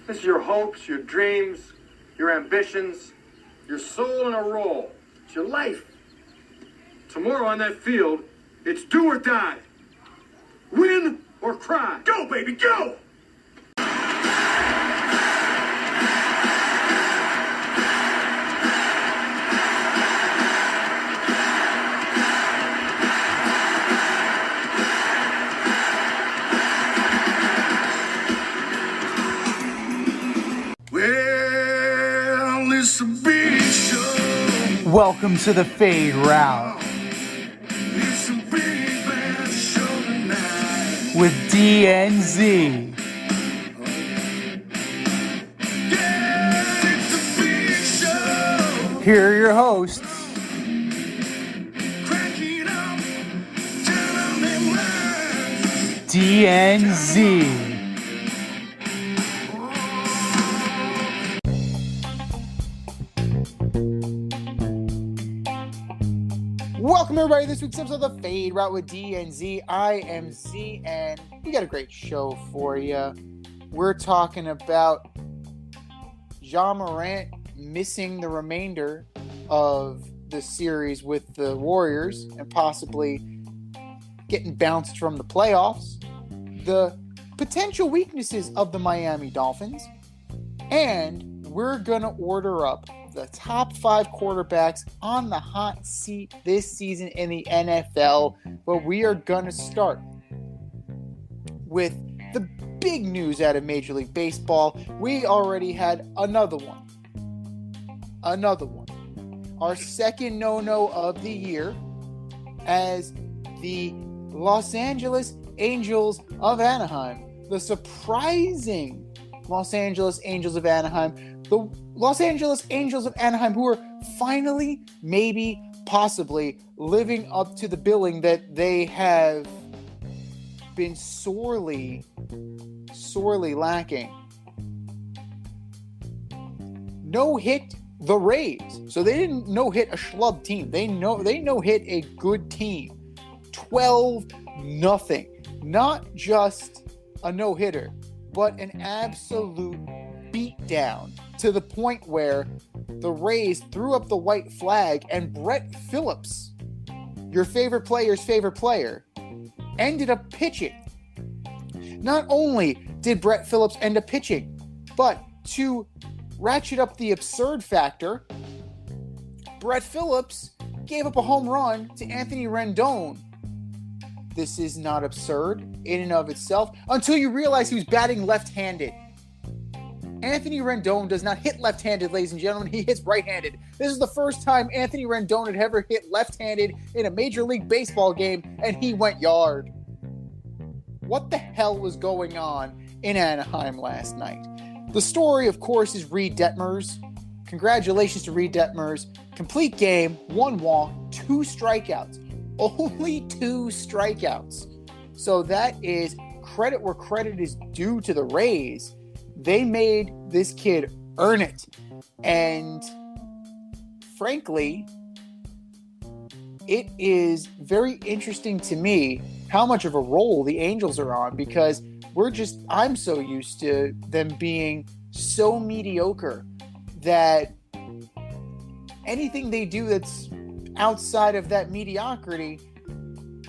This is your hopes, your dreams, your ambitions, your soul in a roll. It's your life. Tomorrow on that field, it's do or die. Win or cry. Go, baby, go! Well, it's a big show. Welcome to the Fade Route It's a big bad show tonight. with DNZ. Yeah, it's a big show. Here are your hosts, Cracking up, telling them lies. DNZ. Welcome everybody to this week's episode of the Fade Route with DNZ. I am Z, and we got a great show for you. We're talking about Ja Morant missing the remainder of the series with the Warriors and possibly getting bounced from the playoffs, the potential weaknesses of the Miami Dolphins, and we're going to order up the top 5 quarterbacks on the hot seat this season in the NFL. But we are going to start with the big news out of Major League Baseball. We already had another one. Our second no-no of the year, as the Los Angeles Angels of Anaheim, the surprising Los Angeles Angels of Anaheim, the Los Angeles Angels of Anaheim, who are finally, maybe, possibly living up to the billing that they have been sorely lacking. No-hit the Rays. So they didn't no-hit a schlub team. They no-hit a good team. 12-0. Not just a no-hitter, but an absolute beatdown, to the point where the Rays threw up the white flag and Brett Phillips, your favorite player's favorite player, ended up pitching. Not only did Brett Phillips end up pitching, but to ratchet up the absurd factor, Brett Phillips gave up a home run to Anthony Rendon. This is not absurd in and of itself until you realize he was batting left-handed. Anthony Rendon does not hit left-handed, ladies and gentlemen. He hits right-handed. This is the first time Anthony Rendon had ever hit left-handed in a Major League Baseball game, and he went yard. What the hell was going on in Anaheim last night? The story, of course, is Reed Detmers. Congratulations to Reed Detmers. Complete game, 1 walk, 2 strikeouts. Only 2 strikeouts. So that is credit where credit is due to the Rays. They made this kid earn it. And frankly, it is very interesting to me how much of a role the Angels are on, because I'm so used to them being so mediocre that anything they do that's outside of that mediocrity,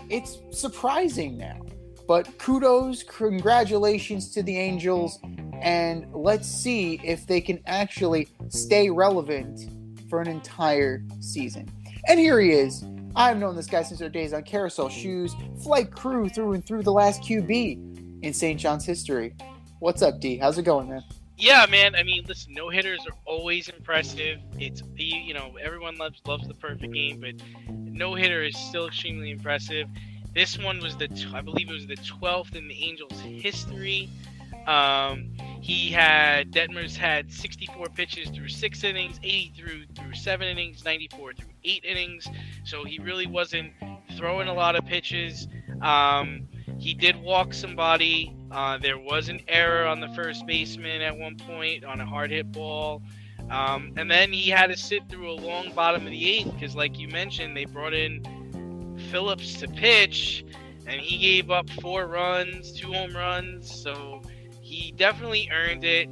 it's surprising now. But kudos, congratulations to the Angels, and let's see if they can actually stay relevant for an entire season. And here he is. I've known this guy since our days on Carousel Shoes, flight crew through and through, the last QB in St. John's history. What's up, D? How's it going, man? Yeah, man. I mean, listen, no-hitters are always impressive. It's, everyone loves the perfect game, but no-hitter is still extremely impressive. This one was I believe it was the 12th in the Angels' history. Detmers had 64 pitches through 6 innings, 80 through 7 innings, 94 through 8 innings. So he really wasn't throwing a lot of pitches. He did walk somebody. There was an error on the first baseman at one point on a hard hit ball. And then he had to sit through a long bottom of the 8th because, like you mentioned, they brought in Phillips to pitch, and he gave up 4 runs, 2 home runs. So he definitely earned it.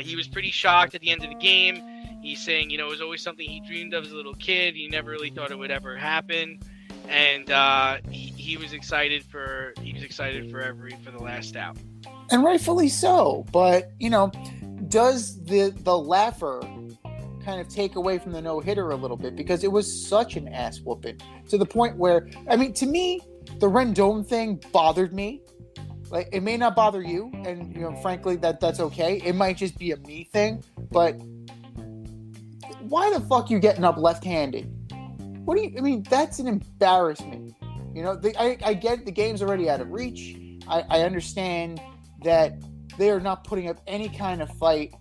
He was pretty shocked at the end of the game. He's saying, it was always something he dreamed of as a little kid. He never really thought it would ever happen, and he was excited for the last out. And rightfully so. But does the laugher kind of take away from the no-hitter a little bit, because it was such an ass whooping to the point where, to me, the Rendon thing bothered me. Like, it may not bother you, and frankly, that's okay. It might just be a me thing, but why the fuck you getting up left-handed? What do you? That's an embarrassment. I get the game's already out of reach. I understand that they are not putting up any kind of fight.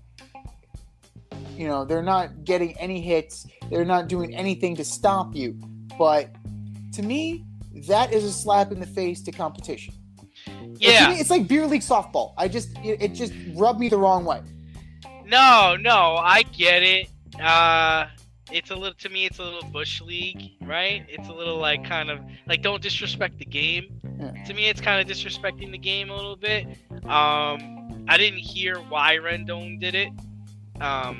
They're not getting any hits. They're not doing anything to stop you. But to me, that is a slap in the face to competition. Yeah. To me, it's like beer league softball. It just rubbed me the wrong way. No, I get it. It's a little bush league, right? It's a little kind of don't disrespect the game. Yeah. To me, it's kind of disrespecting the game a little bit. I didn't hear why Rendon did it. I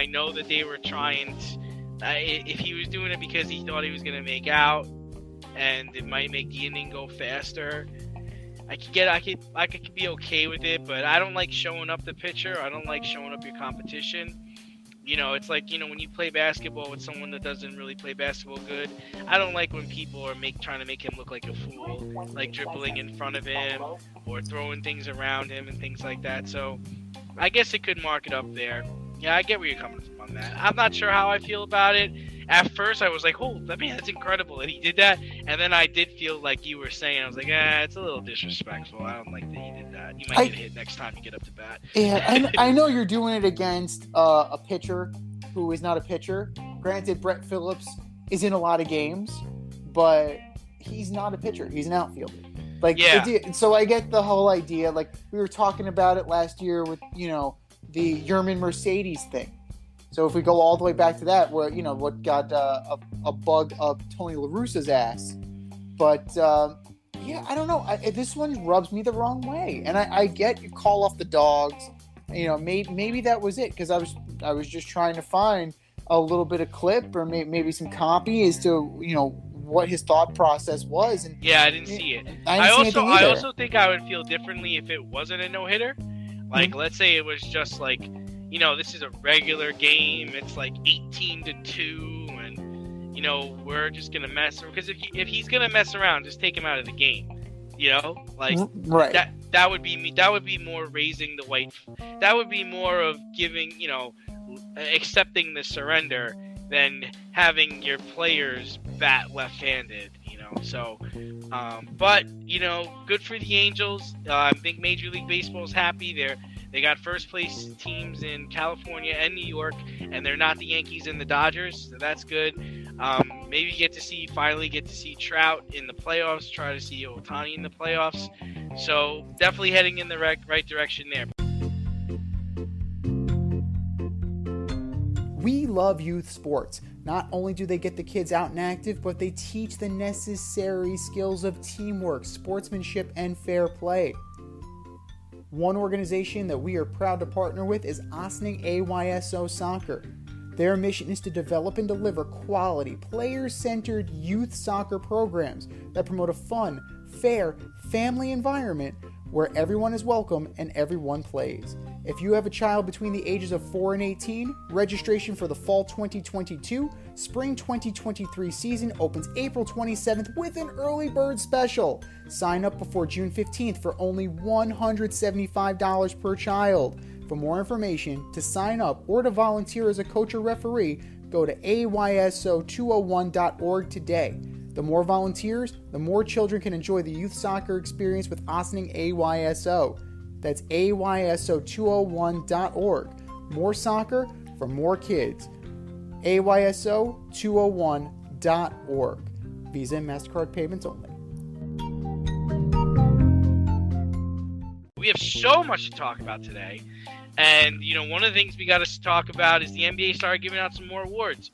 know that they were trying to, if he was doing it because he thought he was going to make out and it might make the inning go faster, I could be okay with it, but I don't like showing up the pitcher. I don't like showing up your competition. It's like, when you play basketball with someone that doesn't really play basketball good, I don't like when people are trying to make him look like a fool, like dribbling in front of him or throwing things around him and things like that. So I guess it could mark it up there. Yeah, I get where you're coming from on that. I'm not sure how I feel about it. At first, I was like, that's incredible that he did that. And then I did feel like you were saying, I was like, it's a little disrespectful. I don't like that he did that. You might get hit next time you get up to bat. Yeah, I know you're doing it against a pitcher who is not a pitcher. Granted, Brett Phillips is in a lot of games, but he's not a pitcher. He's an outfielder. So I get the whole idea. Like, we were talking about it last year with, the Yerman Mercedes thing. So if we go all the way back to that, where, what got a bug up Tony La Russa's ass. But, I don't know. This one rubs me the wrong way. And I get you call off the dogs. Maybe that was it, because I was just trying to find a little bit of clip or maybe some copy as to, what his thought process was. And I didn't see it. I also think I would feel differently if it wasn't a no-hitter. Let's say it was just this is a regular game. It's 18-2, and we're just gonna mess. Because if he's gonna mess around, just take him out of the game. Right. That would be me. That would be more raising the white. That would be more of giving, accepting the surrender than having your players bat left-handed. So, but good for the Angels. I think Major League Baseball is happy. They got first place teams in California and New York, and they're not the Yankees and the Dodgers, so that's good. Maybe finally get to see Trout in the playoffs. Try to see Ohtani in the playoffs. So definitely heading in the right direction there. We love youth sports. Not only do they get the kids out and active, but they teach the necessary skills of teamwork, sportsmanship, and fair play. One organization that we are proud to partner with is Ossining AYSO Soccer. Their mission is to develop and deliver quality, player-centered youth soccer programs that promote a fun, fair, family environment where everyone is welcome and everyone plays. If you have a child between the ages of 4 and 18, registration for the Fall 2022, Spring 2023 season opens April 27th with an early bird special. Sign up before June 15th for only $175 per child. For more information, to sign up, or to volunteer as a coach or referee, go to ayso201.org today. The more volunteers, the more children can enjoy the youth soccer experience with Ossining AYSO. That's ayso201.org. More soccer for more kids. ayso201.org. Visa and MasterCard payments only. We have so much to talk about today. And, one of the things we got to talk about is the NBA started giving out some more awards.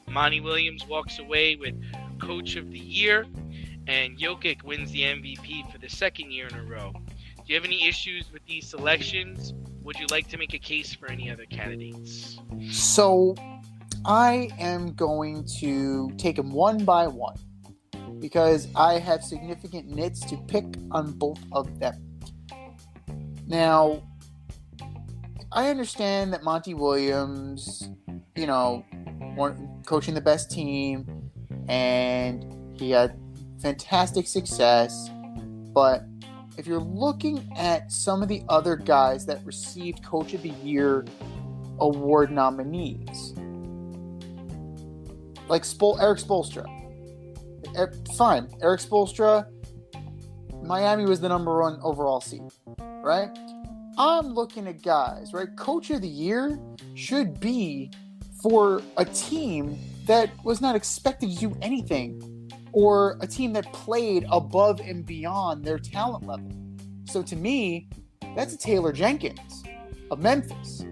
Monty Williams walks away with Coach of the Year, and Jokic wins the MVP for the second year in a row. Do you have any issues with these selections? would you like to make a case for any other candidates? So I am going to take them one by one because I have significant nits to pick on both of them. Now, I understand that Monty Williams, coaching the best team, and he had fantastic success. But if you're looking at some of the other guys that received Coach of the Year award nominees, like Eric Spoelstra. Fine, Eric Spoelstra, Miami was the number 1 overall seed, right? I'm looking at guys, right? Coach of the Year should be for a team that was not expected to do anything, or a team that played above and beyond their talent level. So to me, that's a Taylor Jenkins of Memphis.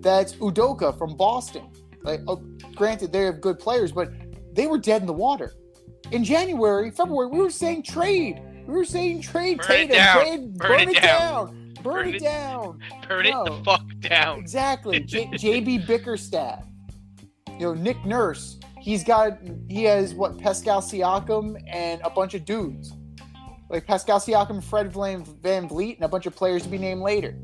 That's Udoka from Boston. Granted, they have good players, but they were dead in the water. In February, we were saying trade. We were saying trade Tatum. Burn it down. Burn it down. Burn it the fuck down. Exactly. JB Bickerstaff. Nick Nurse. He has Pascal Siakam and a bunch of dudes. Like Pascal Siakam, Fred Van Vliet, and a bunch of players to be named later.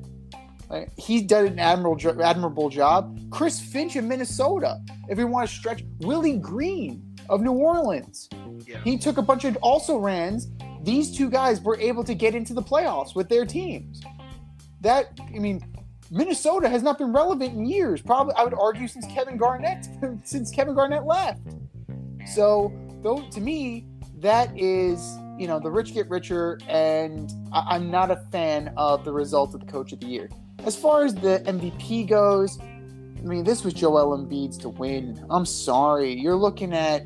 He's done an admirable job. Chris Finch of Minnesota. If we want to stretch, Willie Green of New Orleans. Yeah. He took a bunch of also-rans. These two guys were able to get into the playoffs with their teams. Minnesota has not been relevant in years. Probably, I would argue, since Kevin Garnett left. So, to me, that is, the rich get richer, and I'm not a fan of the result of the Coach of the Year. As far as the MVP goes, this was Joel Embiid's to win. I'm sorry. You're looking at...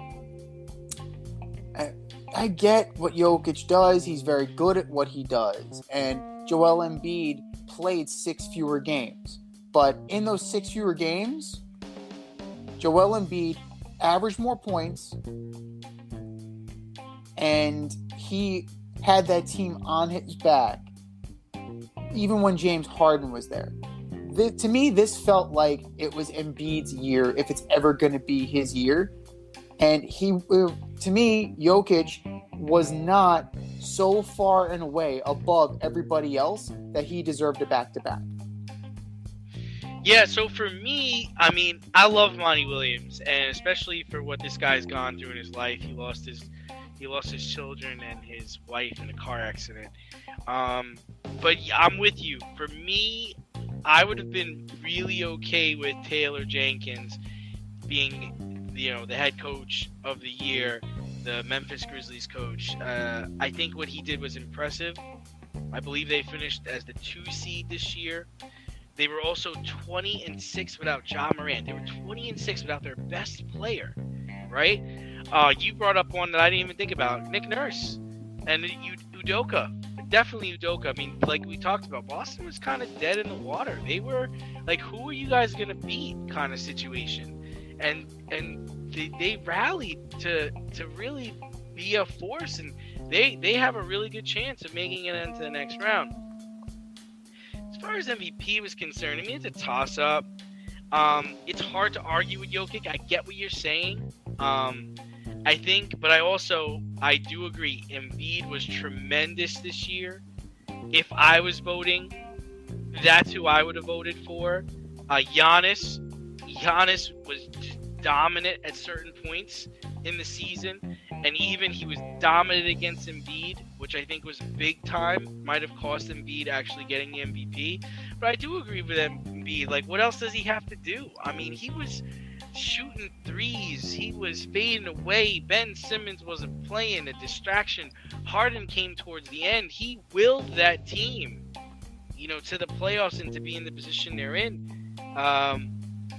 I get what Jokic does. He's very good at what he does. And Joel Embiid played 6 fewer games. But in those 6 fewer games, Joel Embiid averaged more points, and he had that team on his back even when James Harden was there. To me, this felt like it was Embiid's year, if it's ever going to be his year. And to me, Jokic was not so far and away above everybody else that he deserved a back-to-back. Yeah, so for me, I love Monty Williams, and especially for what this guy's gone through in his life. He lost his children and his wife in a car accident. But I'm with you. For me, I would have been really okay with Taylor Jenkins being, the head coach of the year, the Memphis Grizzlies coach. I think what he did was impressive. I believe they finished as the 2 seed this year. They were also 20-6 without Ja Morant. They were 20-6 without their best player, right? You brought up one that I didn't even think about, Nick Nurse and Udoka. Definitely Udoka. Like we talked about, Boston was kind of dead in the water. They were like, who are you guys going to beat kind of situation. And they rallied to really be a force, and they have a really good chance of making it into the next round. As far as MVP was concerned, it's a toss-up. It's hard to argue with Jokic. I get what you're saying. I think, but I do agree. Embiid was tremendous this year. If I was voting, that's who I would have voted for. Giannis was just dominant at certain points in the season, and even he was dominant against Embiid, which I think was big time. Might have cost Embiid actually getting the MVP. But I do agree with Embiid. Like, what else does he have to do? He was shooting threes. He was fading away. Ben Simmons wasn't playing. A distraction. Harden came towards the end. He willed that team, to the playoffs and to be in the position they're in.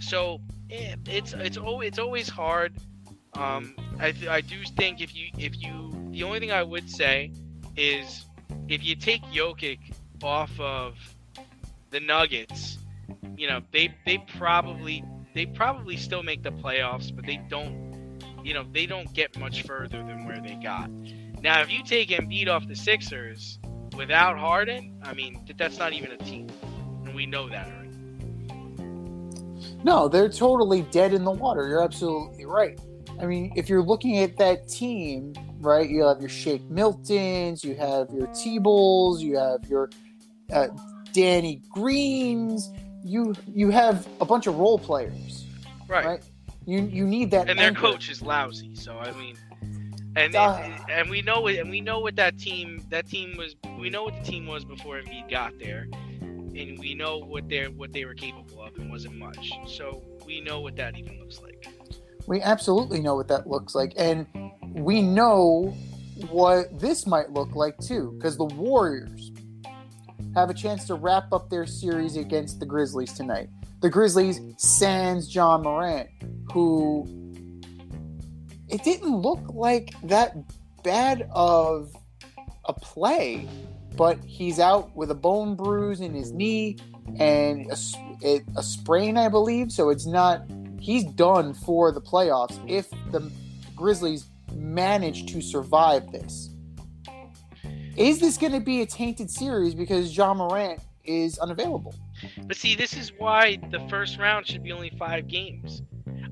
So it's always hard. I do think if you the only thing I would say is if you take Jokic off of the Nuggets, they probably still make the playoffs, but they don't get much further than where they got. Now, if you take Embiid off the Sixers without Harden, that's not even a team. And and we know that already. No, they're totally dead in the water. You're absolutely right. I mean, if you're looking at that team, right, you have your Shake Miltons, you have your T-Bulls, you have your Danny Greens, you have a bunch of role players, Right. You need that, And their anchor. coach is lousy. So I mean, and we know it, and we know what that team was. We know what the team was before Embiid got there, and we know what they were capable of, and wasn't much. So we know what that even looks like. We absolutely know what that looks like, and we know what this might look like too, because the Warriors have a chance to wrap up their series against the Grizzlies tonight. The Grizzlies sans John Morant, who it didn't look like that bad of a play, but he's out with a bone bruise in his knee and a sprain, I believe. So it's not, he's done for the playoffs if the Grizzlies manage to survive this. Is this going to be a tainted series because John Morant is unavailable? But see, this is why the first round should be only 5 games.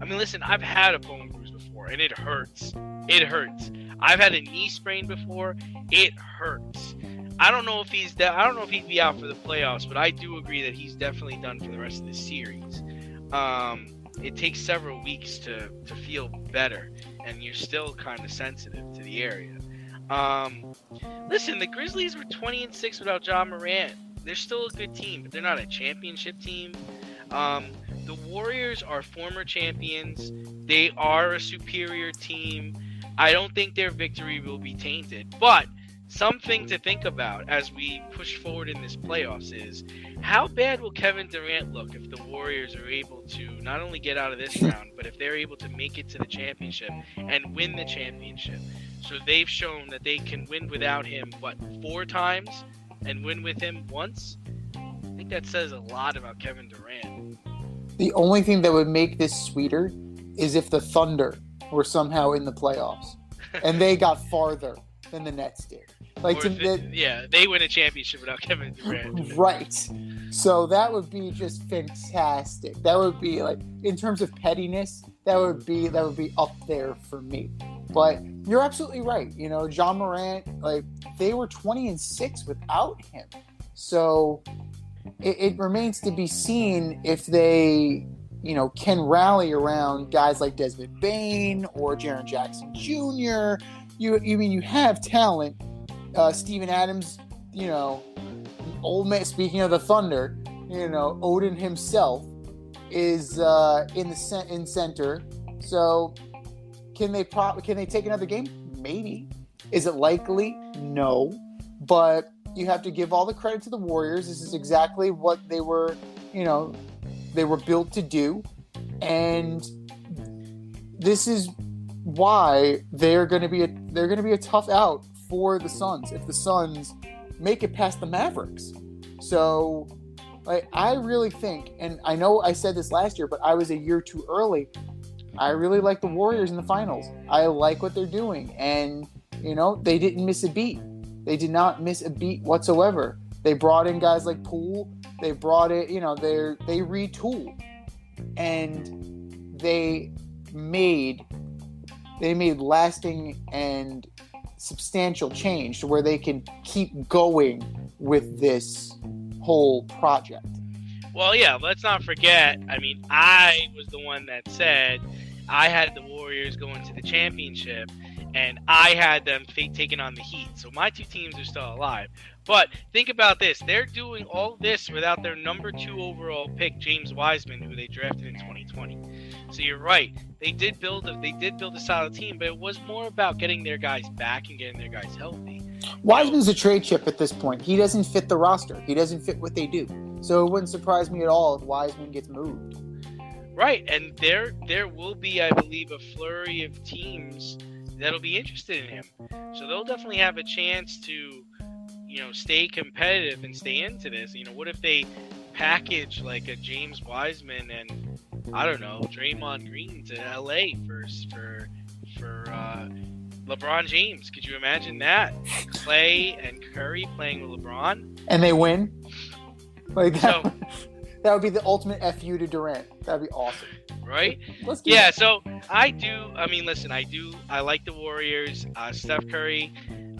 I mean, listen, I've had a bone bruise before, and it hurts. It hurts. I've had a knee sprain before. It hurts. I don't know if he'd be out for the playoffs, but I do agree that he's definitely done for the rest of the series. It takes several weeks to feel better, and you're still kind of sensitive to the area. Listen, the Grizzlies were 20-6 without John Morant. They're still a good team, but they're not a championship team. The Warriors are former champions. They are a superior team. I don't think their victory will be tainted. But something to think about as we push forward in this playoffs is, how bad will Kevin Durant look if the Warriors are able to not only get out of this round, but if they're able to make it to the championship and win the championship? So they've shown that they can win without him, 4 times? And win with him once? I think that says a lot about Kevin Durant. The only thing that would make this sweeter is if the Thunder were somehow in the playoffs and they got farther than the Nets did. They win a championship without Kevin Durant. Right. So that would be just fantastic. That would be, like, in terms of pettiness, that would be up there for me. But you're absolutely right. You know, John Morant, like, they were 20-6 without him. So it remains to be seen if they, you know, can rally around guys like Desmond Bane or Jaren Jackson Jr. You have talent. Steven Adams, you know, old man. Speaking of the Thunder, you know, Odin himself is in center. So can they take another game? Maybe. Is it likely? No. But you have to give all the credit to the Warriors. This is exactly what they were built to do, and this is why they're going to be a tough out for the Suns if the Suns make it past the Mavericks. So I really think, and I know I said this last year, but I was a year too early. I really like the Warriors in the finals. I like what they're doing, and you know, they didn't miss a beat. They did not miss a beat whatsoever. They brought in guys like Poole. They brought it, you know, they retooled, and they made lasting and substantial change to where they can keep going with this whole project. Well, yeah, let's not forget. I mean, I was the one that said I had the Warriors going to the championship, and I had them taking on the Heat. So my 2 teams are still alive. But think about this. They're doing all this without their number 2 overall pick, James Wiseman, who they drafted in 2020. So you're right. They did build a solid team, but it was more about getting their guys back and getting their guys healthy. Wiseman's a trade chip at this point. He doesn't fit the roster. He doesn't fit what they do. So it wouldn't surprise me at all if Wiseman gets moved. Right, and there will be, I believe, a flurry of teams that'll be interested in him. So they'll definitely have a chance to, you know, stay competitive and stay into this. You know, what if they package like a James Wiseman and, I don't know, Draymond Green to LA for LeBron James? Could you imagine that? Clay and Curry playing with LeBron? And they win? Like that, So- that would be the ultimate FU to Durant. That'd be awesome. Right? Let's keep Yeah, it. so I mean, listen, I like the Warriors. Steph Curry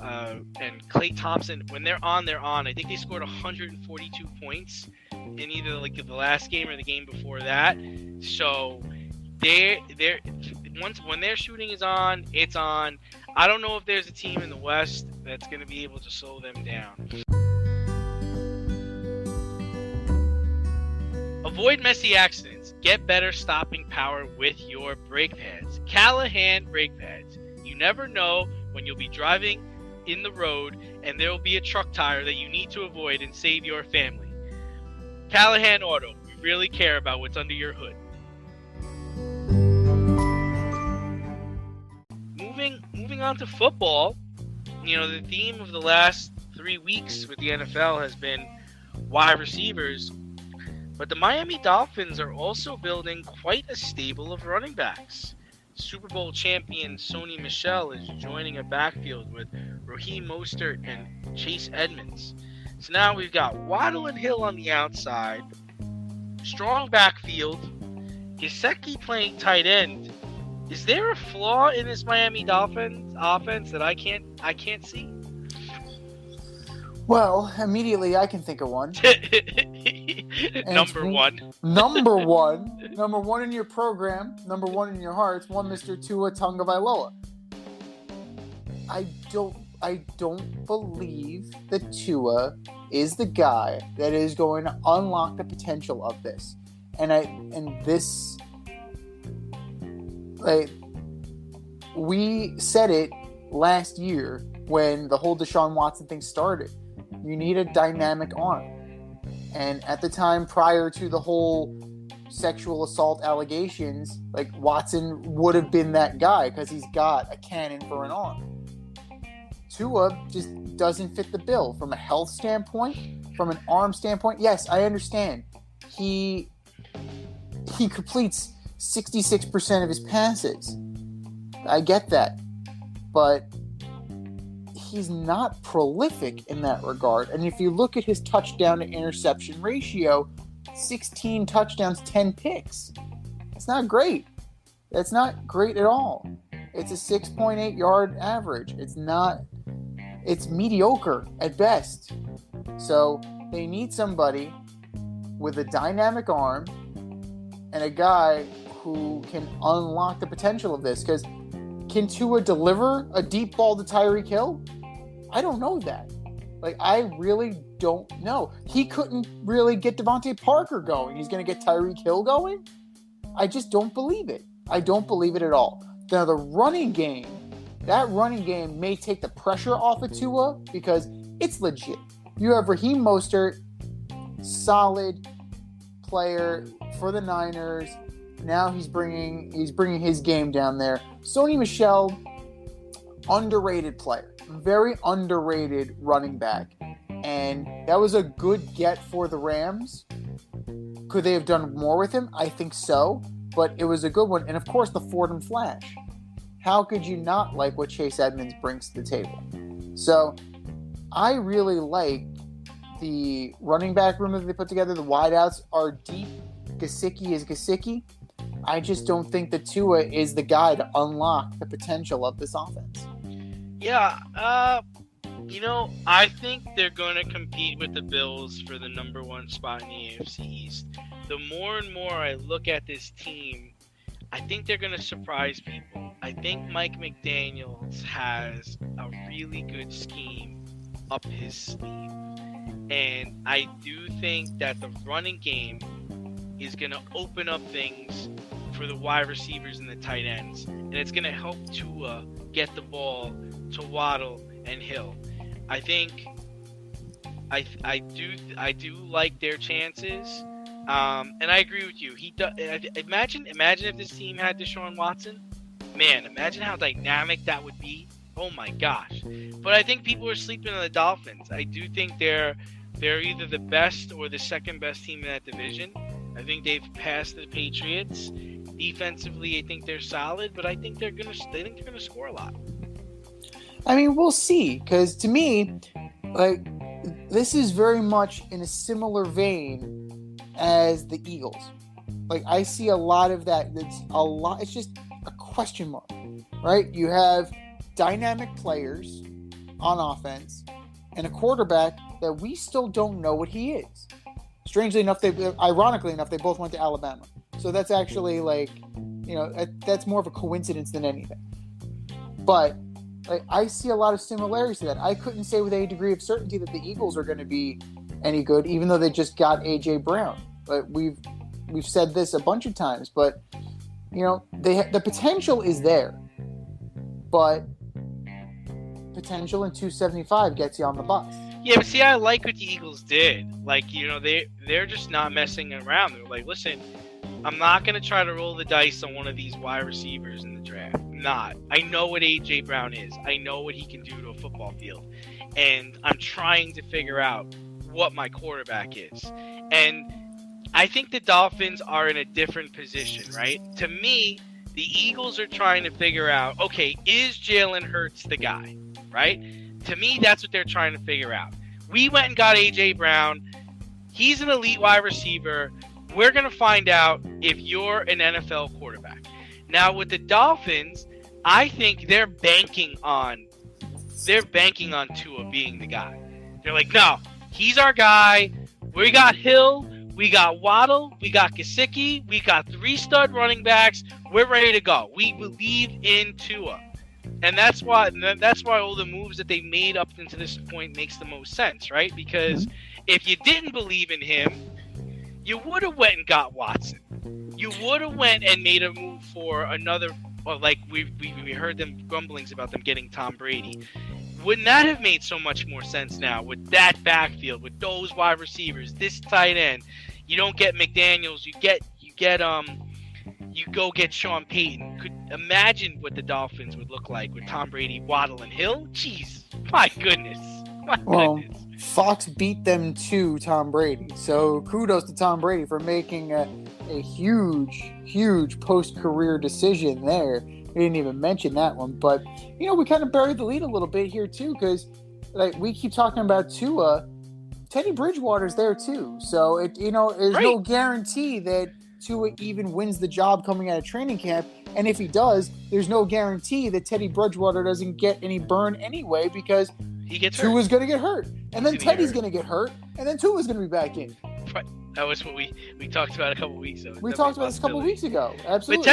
and Klay Thompson, when they're on, they're on. I think they scored 142 points in either like the last game or the game before that. So they're when their shooting is on, it's on. I don't know if there's a team in the West that's going to be able to slow them down. Avoid messy accidents. Get better stopping power with your brake pads. Callahan brake pads. You never know when you'll be driving in the road and there will be a truck tire that you need to avoid and save your family. Callahan Auto. We really care about what's under your hood. Moving on to football. You know, the theme of the last 3 weeks with the NFL has been wide receivers. But the Miami Dolphins are also building quite a stable of running backs. Super Bowl champion Sony Michel is joining a backfield with Raheem Mostert and Chase Edmonds. So now we've got Waddle and Hill on the outside, strong backfield, Gesicki playing tight end. Is there a flaw in this Miami Dolphins offense that I can't see? Well, immediately I can think of one. Number one. Number one in your program, number one in your hearts, one Mr. Tua Tagovailoa. I don't believe that Tua is the guy that is going to unlock the potential of this. We said it last year when the whole Deshaun Watson thing started. You need a dynamic arm. And at the time, prior to the whole sexual assault allegations, like Watson would have been that guy because he's got a cannon for an arm. Tua just doesn't fit the bill from a health standpoint, from an arm standpoint. Yes, I understand. He completes 66% of his passes. I get that. But he's not prolific in that regard. And if you look at his touchdown to interception ratio, 16 touchdowns, 10 picks. It's not great. That's not great at all. It's a 6.8 yard average. It's mediocre at best. So they need somebody with a dynamic arm and a guy who can unlock the potential of this. Because can Tua deliver a deep ball to Tyreek Hill? I don't know that. Like, I really don't know. He couldn't really get Devontae Parker going. He's going to get Tyreek Hill going? I just don't believe it. I don't believe it at all. Now, the running game, that running game may take the pressure off of Tua because it's legit. You have Raheem Mostert, solid player for the Niners. Now he's bringing his game down there. Sony Michel, underrated player. Very underrated running back. And that was a good get for the Rams. Could they have done more with him? I think so. But it was a good one. And of course, the Fordham Flash. How could you not like what Chase Edmonds brings to the table? So I really like the running back room that they put together. The wideouts are deep. Gesicki is Gesicki. I just don't think that Tua is the guy to unlock the potential of this offense. Yeah, I think they're going to compete with the Bills for the number one spot in the AFC East. The more and more I look at this team, I think they're going to surprise people. I think Mike McDaniels has a really good scheme up his sleeve. And I do think that the running game is going to open up things for the wide receivers and the tight ends. And it's going to help Tua get the ball to Waddle and Hill. I think I do like their chances. And I agree with you. Imagine if this team had Deshaun Watson. Man, imagine how dynamic that would be. Oh my gosh. But I think people are sleeping on the Dolphins. I do think they're either the best or the second best team in that division. I think they've passed the Patriots. Defensively, I think they're solid, but I think they're gonna score a lot. I mean, we'll see. Because to me, like, this is very much in a similar vein as the Eagles. Like, I see a lot of that. It's just a question mark, right? You have dynamic players on offense and a quarterback that we still don't know what he is. Strangely enough, ironically enough, they both went to Alabama. So that's actually that's more of a coincidence than anything. But I see a lot of similarities to that. I couldn't say with any degree of certainty that the Eagles are going to be any good, even though they just got A.J. Brown. But we've said this a bunch of times, but the potential is there. But potential in 275 gets you on the bus. Yeah, but see, I like what the Eagles did. Like, they're just not messing around. They're like, listen, I'm not going to try to roll the dice on one of these wide receivers in the draft. I'm not. I know what A.J. Brown is. I know what he can do to a football field. And I'm trying to figure out what my quarterback is. And I think the Dolphins are in a different position, right? To me, the Eagles are trying to figure out, okay, is Jalen Hurts the guy, right? To me, that's what they're trying to figure out. We went and got A.J. Brown. He's an elite wide receiver. We're going to find out if you're an NFL quarterback. Now, with the Dolphins, I think they're banking on Tua being the guy. They're like, no, he's our guy. We got Hill. We got Waddle. We got Gesicki. We got 3 stud running backs. We're ready to go. We believe in Tua. And that's why all the moves that they made up until this point makes the most sense, right? Because if you didn't believe in him, you would have went and got Watson. You would have went and made a move for another, or like we heard them grumblings about them getting Tom Brady. Wouldn't that have made so much more sense now with that backfield, with those wide receivers, this tight end? You don't get McDaniels, you go get Sean Payton. Could imagine what the Dolphins would look like with Tom Brady, Waddle, and Hill? Jeez, my goodness. Goodness. Fox beat them to Tom Brady. So kudos to Tom Brady for making a huge post-career decision there. We didn't even mention that one. But, we kind of buried the lead a little bit here, too, because we keep talking about Tua. Teddy Bridgewater's there, too. So, there's no guarantee that Tua even wins the job coming out of training camp. And if he does, there's no guarantee that Teddy Bridgewater doesn't get any burn anyway because Tua's going to get hurt. And then Teddy's going to get hurt. And then Tua's going to be back in. Right. That was what we talked about a couple weeks ago. We talked about this a couple weeks ago. Absolutely. But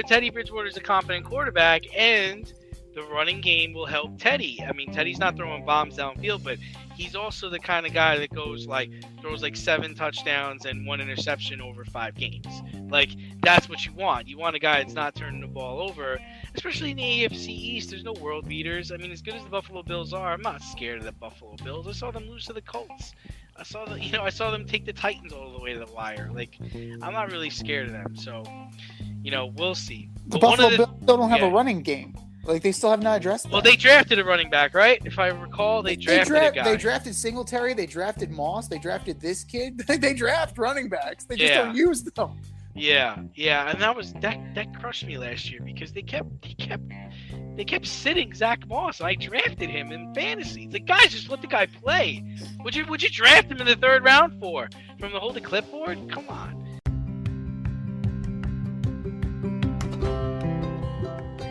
Teddy Bridgewater is a competent quarterback, and the running game will help Teddy. I mean, Teddy's not throwing bombs downfield, but he's also the kind of guy that throws 7 touchdowns and 1 interception over 5 games. Like, that's what you want. You want a guy that's not turning the ball over, especially in the AFC East. There's no world beaters. I mean, as good as the Buffalo Bills are, I'm not scared of the Buffalo Bills. I saw them lose to the Colts. I saw them take the Titans all the way to the wire. Like, I'm not really scared of them. So, we'll see. The Buffalo Bills don't have a running game. Like, they still have not addressed that. Well, they drafted a running back, right? If I recall, they drafted a guy. They drafted Singletary. They drafted Moss. They drafted this kid. They draft running backs. They just don't use them. Yeah, and that crushed me last year because they kept sitting Zach Moss. I drafted him in fantasy. It's like, guys, just let the guy play. Would you draft him in the 3rd round for? From the holding clipboard? Come on.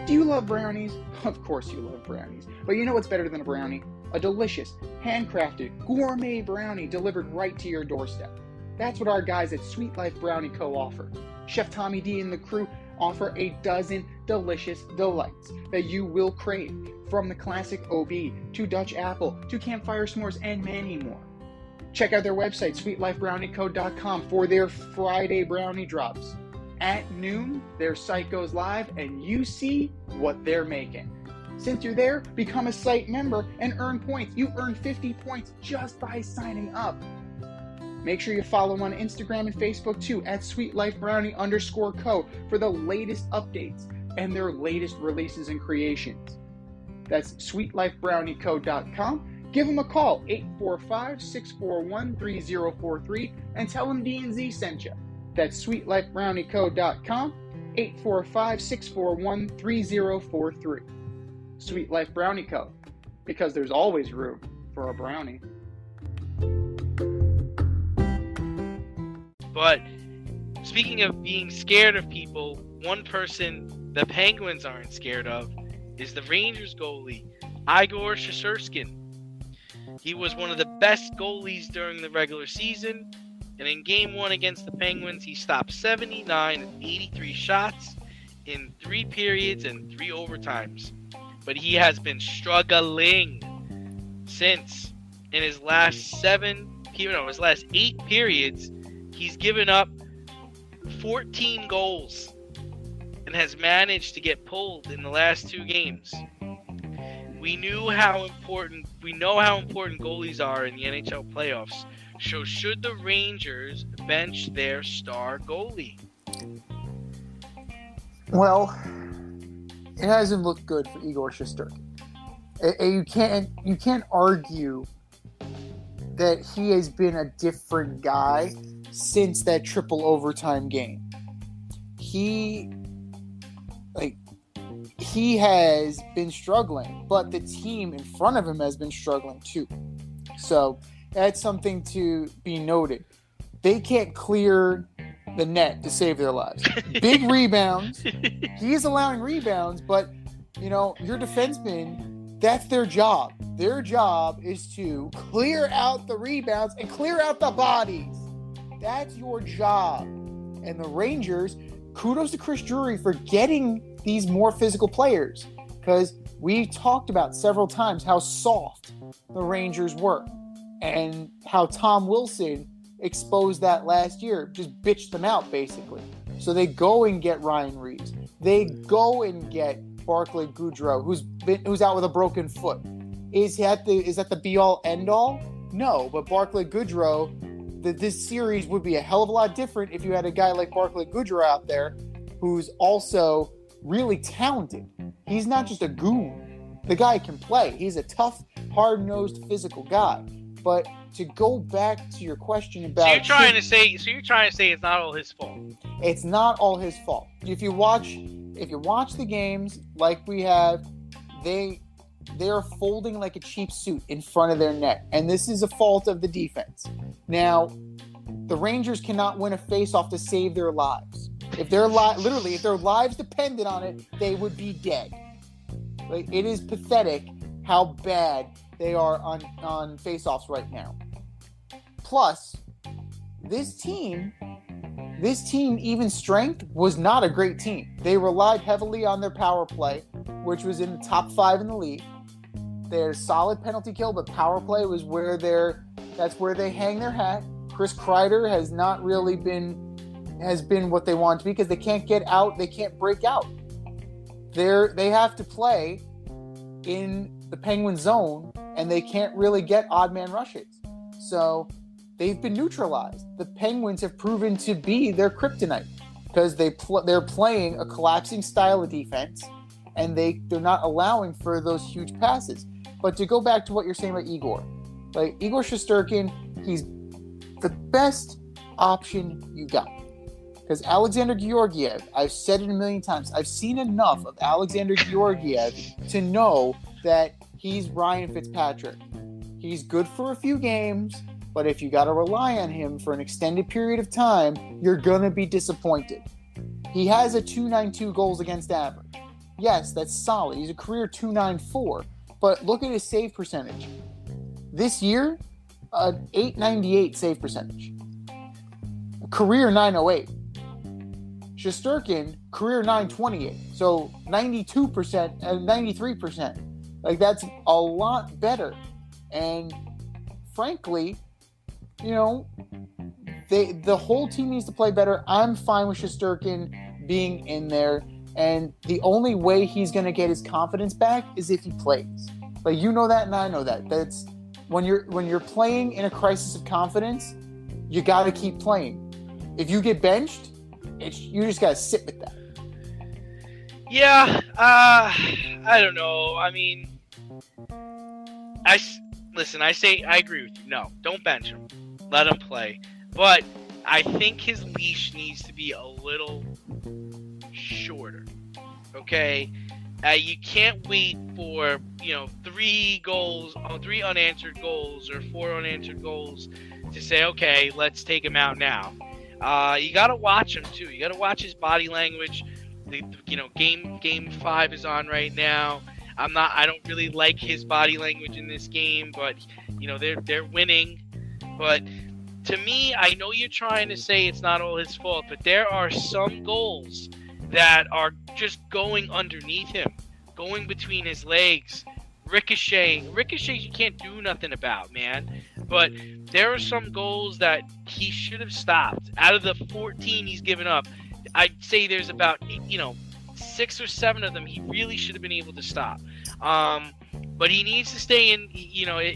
Do you love brownies? Of course you love brownies. But you know what's better than a brownie? A delicious, handcrafted, gourmet brownie delivered right to your doorstep. That's what our guys at Sweet Life Brownie Co. offer. Chef Tommy D and the crew offer a dozen delicious delights that you will crave, from the classic OB to Dutch apple to campfire s'mores and many more. Check out their website, sweetlifebrownieco.com, for their Friday brownie drops. At noon, their site goes live and you see what they're making. Since you're there, become a site member and earn points. You earn 50 points just by signing up. Make sure you follow them on Instagram and Facebook too, at sweetlifebrownie_co, for the latest updates and their latest releases and creations. That's sweetlifebrownieco.com. Give them a call, 845-641-3043, and tell them D&Z sent you. That's sweetlifebrownieco.com, 845-641-3043. Sweet Life Brownie Co., because there's always room for a brownie. But speaking of being scared of people, one person the Penguins aren't scared of is the Rangers goalie, Igor Shesterkin. He was one of the best goalies during the regular season, and in Game 1 against the Penguins, he stopped 79 of 83 shots in 3 periods and 3 overtimes. But he has been struggling since. In his last 8 periods, he's given up 14 goals and has managed to get pulled in the last 2 games. We know how important goalies are in the NHL playoffs. So should the Rangers bench their star goalie? Well, it hasn't looked good for Igor Shesterkin. You can't argue that he has been a different guy since that triple overtime game. He has been struggling, but the team in front of him has been struggling too. So that's something to be noted. They can't clear the net to save their lives. Big rebounds. He's allowing rebounds, but your defensemen, that's their job. Their job is to clear out the rebounds and clear out the bodies. That's your job. And the Rangers, kudos to Chris Drury for getting these more physical players, because we talked about several times how soft the Rangers were and how Tom Wilson exposed that last year, just bitched them out basically. So they go and get Ryan Reeves. They go and get Barclay Goodrow, who's out with a broken foot. Is that the be-all, end-all? No, but Barclay Goodrow, this series would be a hell of a lot different if you had a guy like Barclay Goodrow out there who's also really talented. He's not just a goon. The guy can play. He's a tough, hard-nosed, physical guy. But to go back to your question about... So you're trying to say it's not all his fault. It's not all his fault. If you watch the games like we have, they are folding like a cheap suit in front of their net. And this is a fault of the defense. Now, the Rangers cannot win a face-off to save their lives. If their lives depended on it, they would be dead. Like, it is pathetic how bad they are on face-offs right now. Plus, this team, even strength, was not a great team. They relied heavily on their power play, which was in the top 5 in the league. They're solid penalty kill, but power play was that's where they hang their hat. Chris Kreider has been what they want to be, because they can't get out, they can't break out. They have to play in the Penguin zone, and they can't really get odd man rushes. So they've been neutralized. The Penguins have proven to be their kryptonite, because they're playing a collapsing style of defense, and they're not allowing for those huge passes. But to go back to what you're saying about Igor Shesterkin, he's the best option you got. Because Alexander Georgiev, I've said it a million times, I've seen enough of Alexander Georgiev to know that he's Ryan Fitzpatrick. He's good for a few games, but if you got to rely on him for an extended period of time, you're going to be disappointed. He has a .292 goals against average. Yes, that's solid. He's a career .294, but look at his save percentage. This year, an .898 save percentage. Career .908. Shesterkin, career .928. So 92% and 93%. Like, that's a lot better. And frankly, the whole team needs to play better. I'm fine with Shesterkin being in there. And the only way he's going to get his confidence back is if he plays. Like, you know that, and I know that. That's when you're playing in a crisis of confidence, you got to keep playing. If you get benched, you just got to sit with that. Yeah, I don't know. I mean, I agree with you. No, don't bench him. Let him play. But I think his leash needs to be a little shorter. Okay? You can't wait for, 3 unanswered goals or 4 unanswered goals to say, okay, let's take him out now. You got to watch him too. You got to watch his body language. Game 5 is on right now. I don't really like his body language in this game, but they're winning. But to me, I know you're trying to say it's not all his fault, but there are some goals that are just going underneath him, going between his legs, ricocheting. Ricochets you can't do nothing about, man. But there are some goals that he should have stopped. Out of the 14 he's given up, I'd say there's about 6 or 7 of them he really should have been able to stop. But he needs to stay in.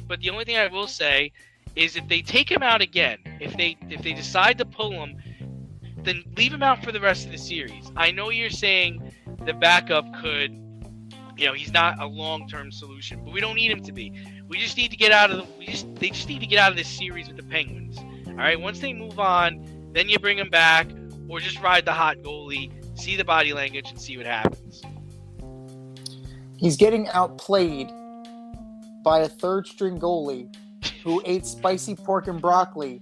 But the only thing I will say is if they take him out again, if they decide to pull him, then leave him out for the rest of the series. I know you're saying the backup could, he's not a long-term solution, but we don't need him to be. We just need to get out of they just need to get out of this series with the Penguins. All right, once they move on, then you bring him back, or just ride the hot goalie, see the body language, and see what happens. He's getting outplayed by a third-string goalie who ate spicy pork and broccoli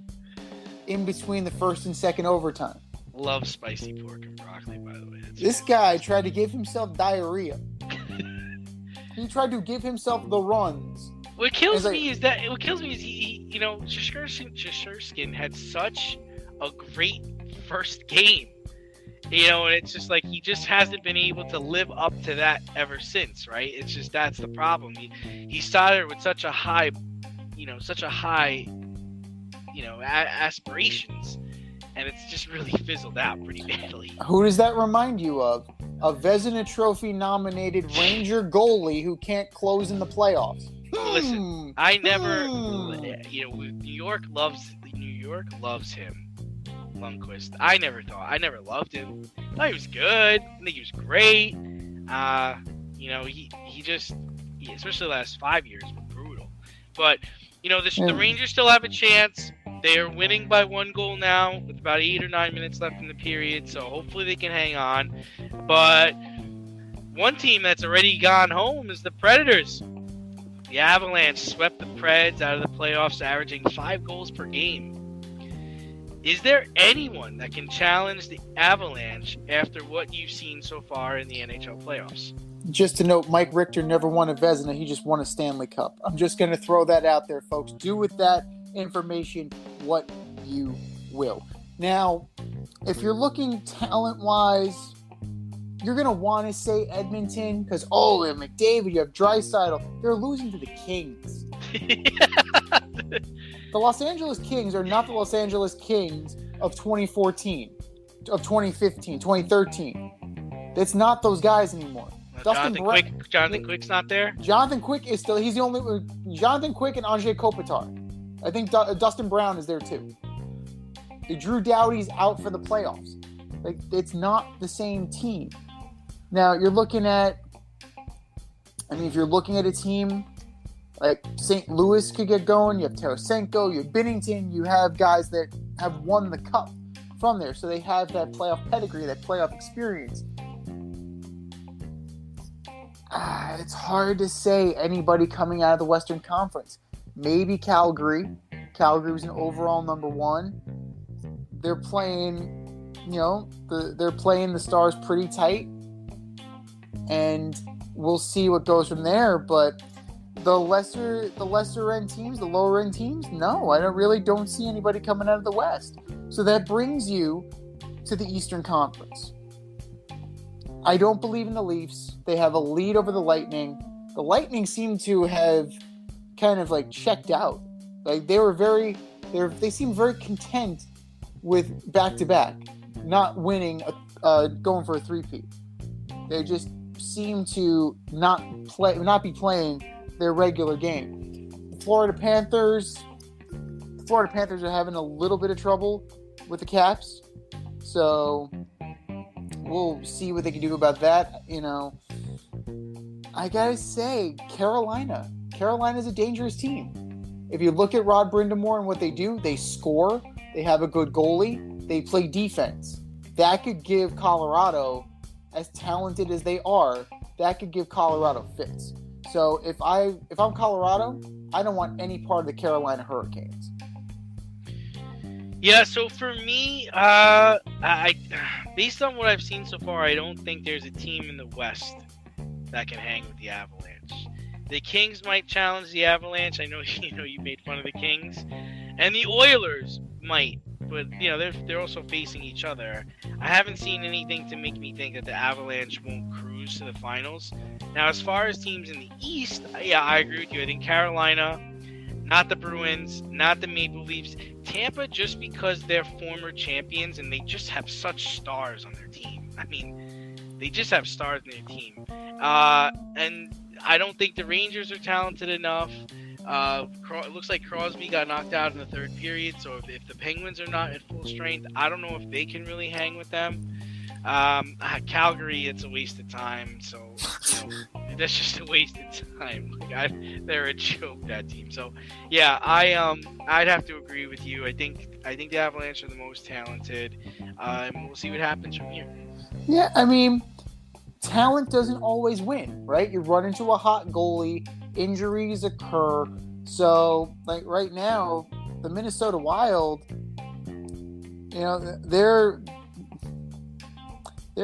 in between the first and second overtime. Love spicy pork and broccoli, by the way. This guy tried to give himself diarrhea. He tried to give himself the runs. What kills me is he Sherskin had such a great first game. And it's just like he just hasn't been able to live up to that ever since, right? It's just that's the problem. He started with such a high aspirations, and it's just really fizzled out pretty badly. Who does that remind you of? A Vezina Trophy nominated Ranger goalie who can't close in the playoffs. Listen, I never, New York loves him. Lundqvist. I never loved him. I thought he was good. I think he was great. He just, especially the last 5 years, were brutal. But, the Rangers still have a chance. They are winning by 1 goal now with about 8 or 9 minutes left in the period. So hopefully they can hang on. But one team that's already gone home is the Predators. The Avalanche swept the Preds out of the playoffs, averaging 5 goals per game. Is there anyone that can challenge the Avalanche after what you've seen so far in the NHL playoffs? Just to note, Mike Richter never won a Vezina. He just won a Stanley Cup. I'm just going to throw that out there, folks. Do with that information what you will. Now, if you're looking talent-wise, you're going to want to say Edmonton because, you have McDavid, you have Draisaitl. They're losing to the Kings. The Los Angeles Kings are not the Los Angeles Kings of 2014, of 2015, 2013. It's not those guys anymore. Jonathan Quick's not there? Jonathan Quick is still, he's the only, Jonathan Quick and Andrzej Kopitar. I think Dustin Brown is there too. Drew Doughty's out for the playoffs. It's not the same team. Now, if you're looking at a team like St. Louis could get going, you have Tarasenko, you have Binnington, you have guys that have won the cup from there, so they have that playoff pedigree, that playoff experience. It's hard to say anybody coming out of the Western Conference. Maybe Calgary. Calgary was an overall number 1. They're playing, they're playing the Stars pretty tight, and we'll see what goes from there. But the lesser end teams, the lower end teams, no, I don't see anybody coming out of the West. So that brings you to the Eastern Conference. I don't believe in the Leafs. They have a lead over the Lightning. The Lightning seem to have kind of checked out. They seem very content with back-to-back, not winning, going for a three-peat. They just seem to not be playing their regular game. The Florida Panthers are having a little bit of trouble with the Caps, so we'll see what they can do about that. I gotta say, Carolina's a dangerous team. If you look at Rod Brind'Amour and what they do, they score, they have a good goalie, they play defense. That could give Colorado, as talented as they are, that could give Colorado fits. So if I'm Colorado, I don't want any part of the Carolina Hurricanes. Yeah, so for me, I based on what I've seen so far, I don't think there's a team in the West that can hang with the Avalanche. The Kings might challenge the Avalanche. I know you made fun of the Kings, and the Oilers might, but they're also facing each other. I haven't seen anything to make me think that the Avalanche won't cruise to the finals. Now, as far as teams in the East, yeah, I agree with you. I think Carolina, not the Bruins, not the Maple Leafs. Tampa, just because they're former champions and they just have such stars on their team. I mean, they just have stars in their team. And I don't think the Rangers are talented enough. It looks like Crosby got knocked out in the third period, so if the Penguins are not at full strength, I don't know if they can really hang with them. Calgary, it's a waste of time, so that's just a waste of time. They're a joke, that team. So yeah, I'd have to agree with you. I think the Avalanche are the most talented, and we'll see what happens from here. Yeah, I mean, talent doesn't always win, right? You run into a hot goalie, injuries occur. So, like right now, the Minnesota Wild, they're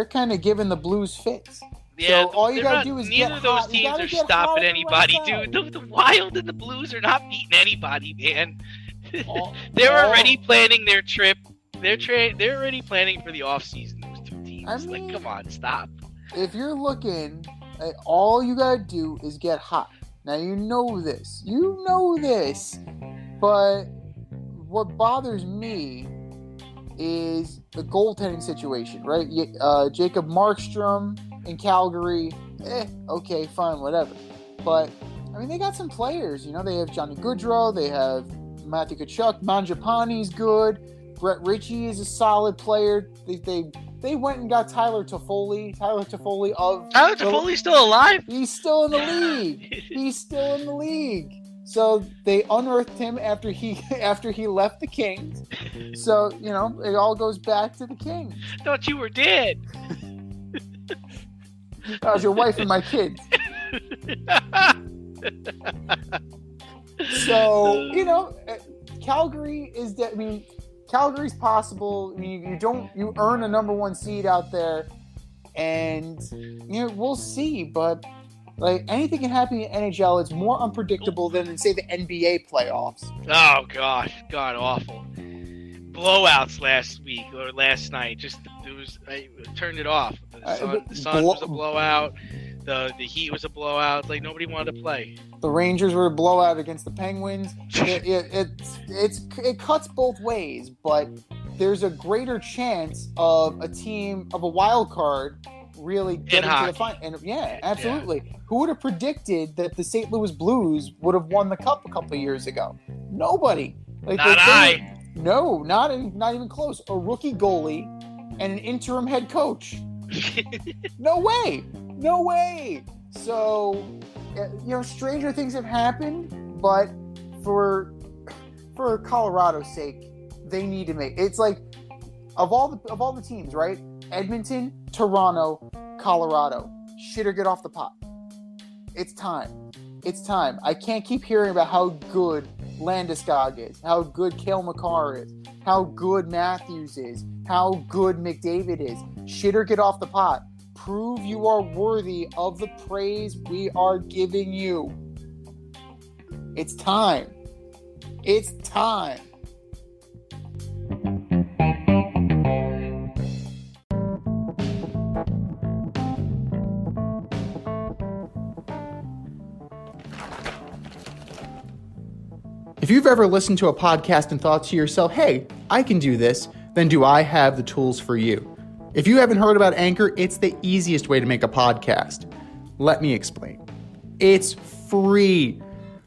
kind of giving the Blues fits. Yeah, so all you gotta do is neither get of those hot. teams are stopping anybody, dude. The Wild and the Blues are not beating anybody, man. They're already planning their trip. They're already planning for the offseason. Those two teams. I mean, come on, stop. If you're looking, all you gotta do is get hot. Now you know this, but what bothers me is the goaltending situation, right? Jacob Markstrom in Calgary, okay, fine, whatever. But I mean, they got some players. They have Johnny Gaudreau, they have Matthew Tkachuk, Mangiapane's good. Brett Ritchie is a solid player. They went and got Tyler Toffoli. Tyler Toffoli's still alive? He's still in the league. So they unearthed him after he left the Kings. So, it all goes back to the Kings. Thought you were dead. That was your wife and my kids. So, Calgary is that. I mean, Calgary's possible. I mean, you earn a number one seed out there, and we'll see. But like, anything can happen in NHL. It's more unpredictable than say the NBA playoffs. Oh gosh, god awful blowouts last week or last night. I turned it off. The Sun was a blowout. The Heat was a blowout. It's like nobody wanted to play. The Rangers were a blowout against the Penguins. It cuts both ways, but there's a greater chance of a wild card really getting to the final. And yeah, absolutely. Yeah. Who would have predicted that the St. Louis Blues would have won the Cup a couple of years ago? Nobody. No, not even close. A rookie goalie and an interim head coach. No way. So, stranger things have happened, but for Colorado's sake, they need to make. It's like of all the teams, right? Edmonton, Toronto, Colorado. Shit or get off the pot. It's time. I can't keep hearing about how good Landeskog is, how good Cale Makar is, how good Matthews is, how good McDavid is. Shit or get off the pot. Prove you are worthy of the praise we are giving you. It's time. If you've ever listened to a podcast and thought to yourself, hey, I can do this, then do I have the tools for you? If you haven't heard about Anchor, it's the easiest way to make a podcast. Let me explain. It's free.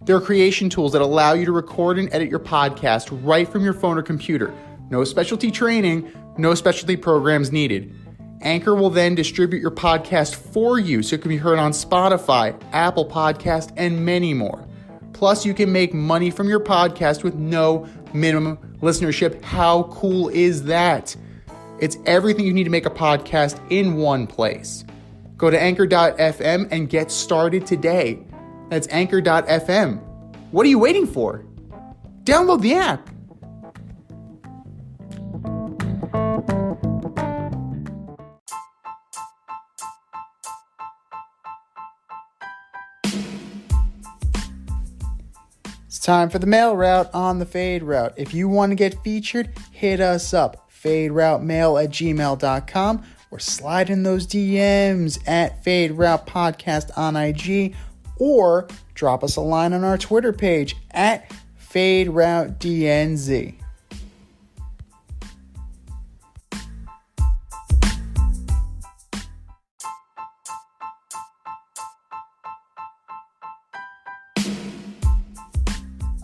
There are creation tools that allow you to record and edit your podcast right from your phone or computer. No specialty training, no specialty programs needed. Anchor will then distribute your podcast for you so it can be heard on Spotify, Apple Podcast, and many more. Plus, you can make money from your podcast with no minimum listenership. How cool is that? It's everything you need to make a podcast in one place. Go to anchor.fm and get started today. That's anchor.fm. What are you waiting for? Download the app. It's time for the mail route on the Fade Route. If you want to get featured, hit us up, faderoutemail@gmail.com, or slide in those DMs at Fade Route Podcast on IG, or drop us a line on our Twitter page at Fade Route DNZ.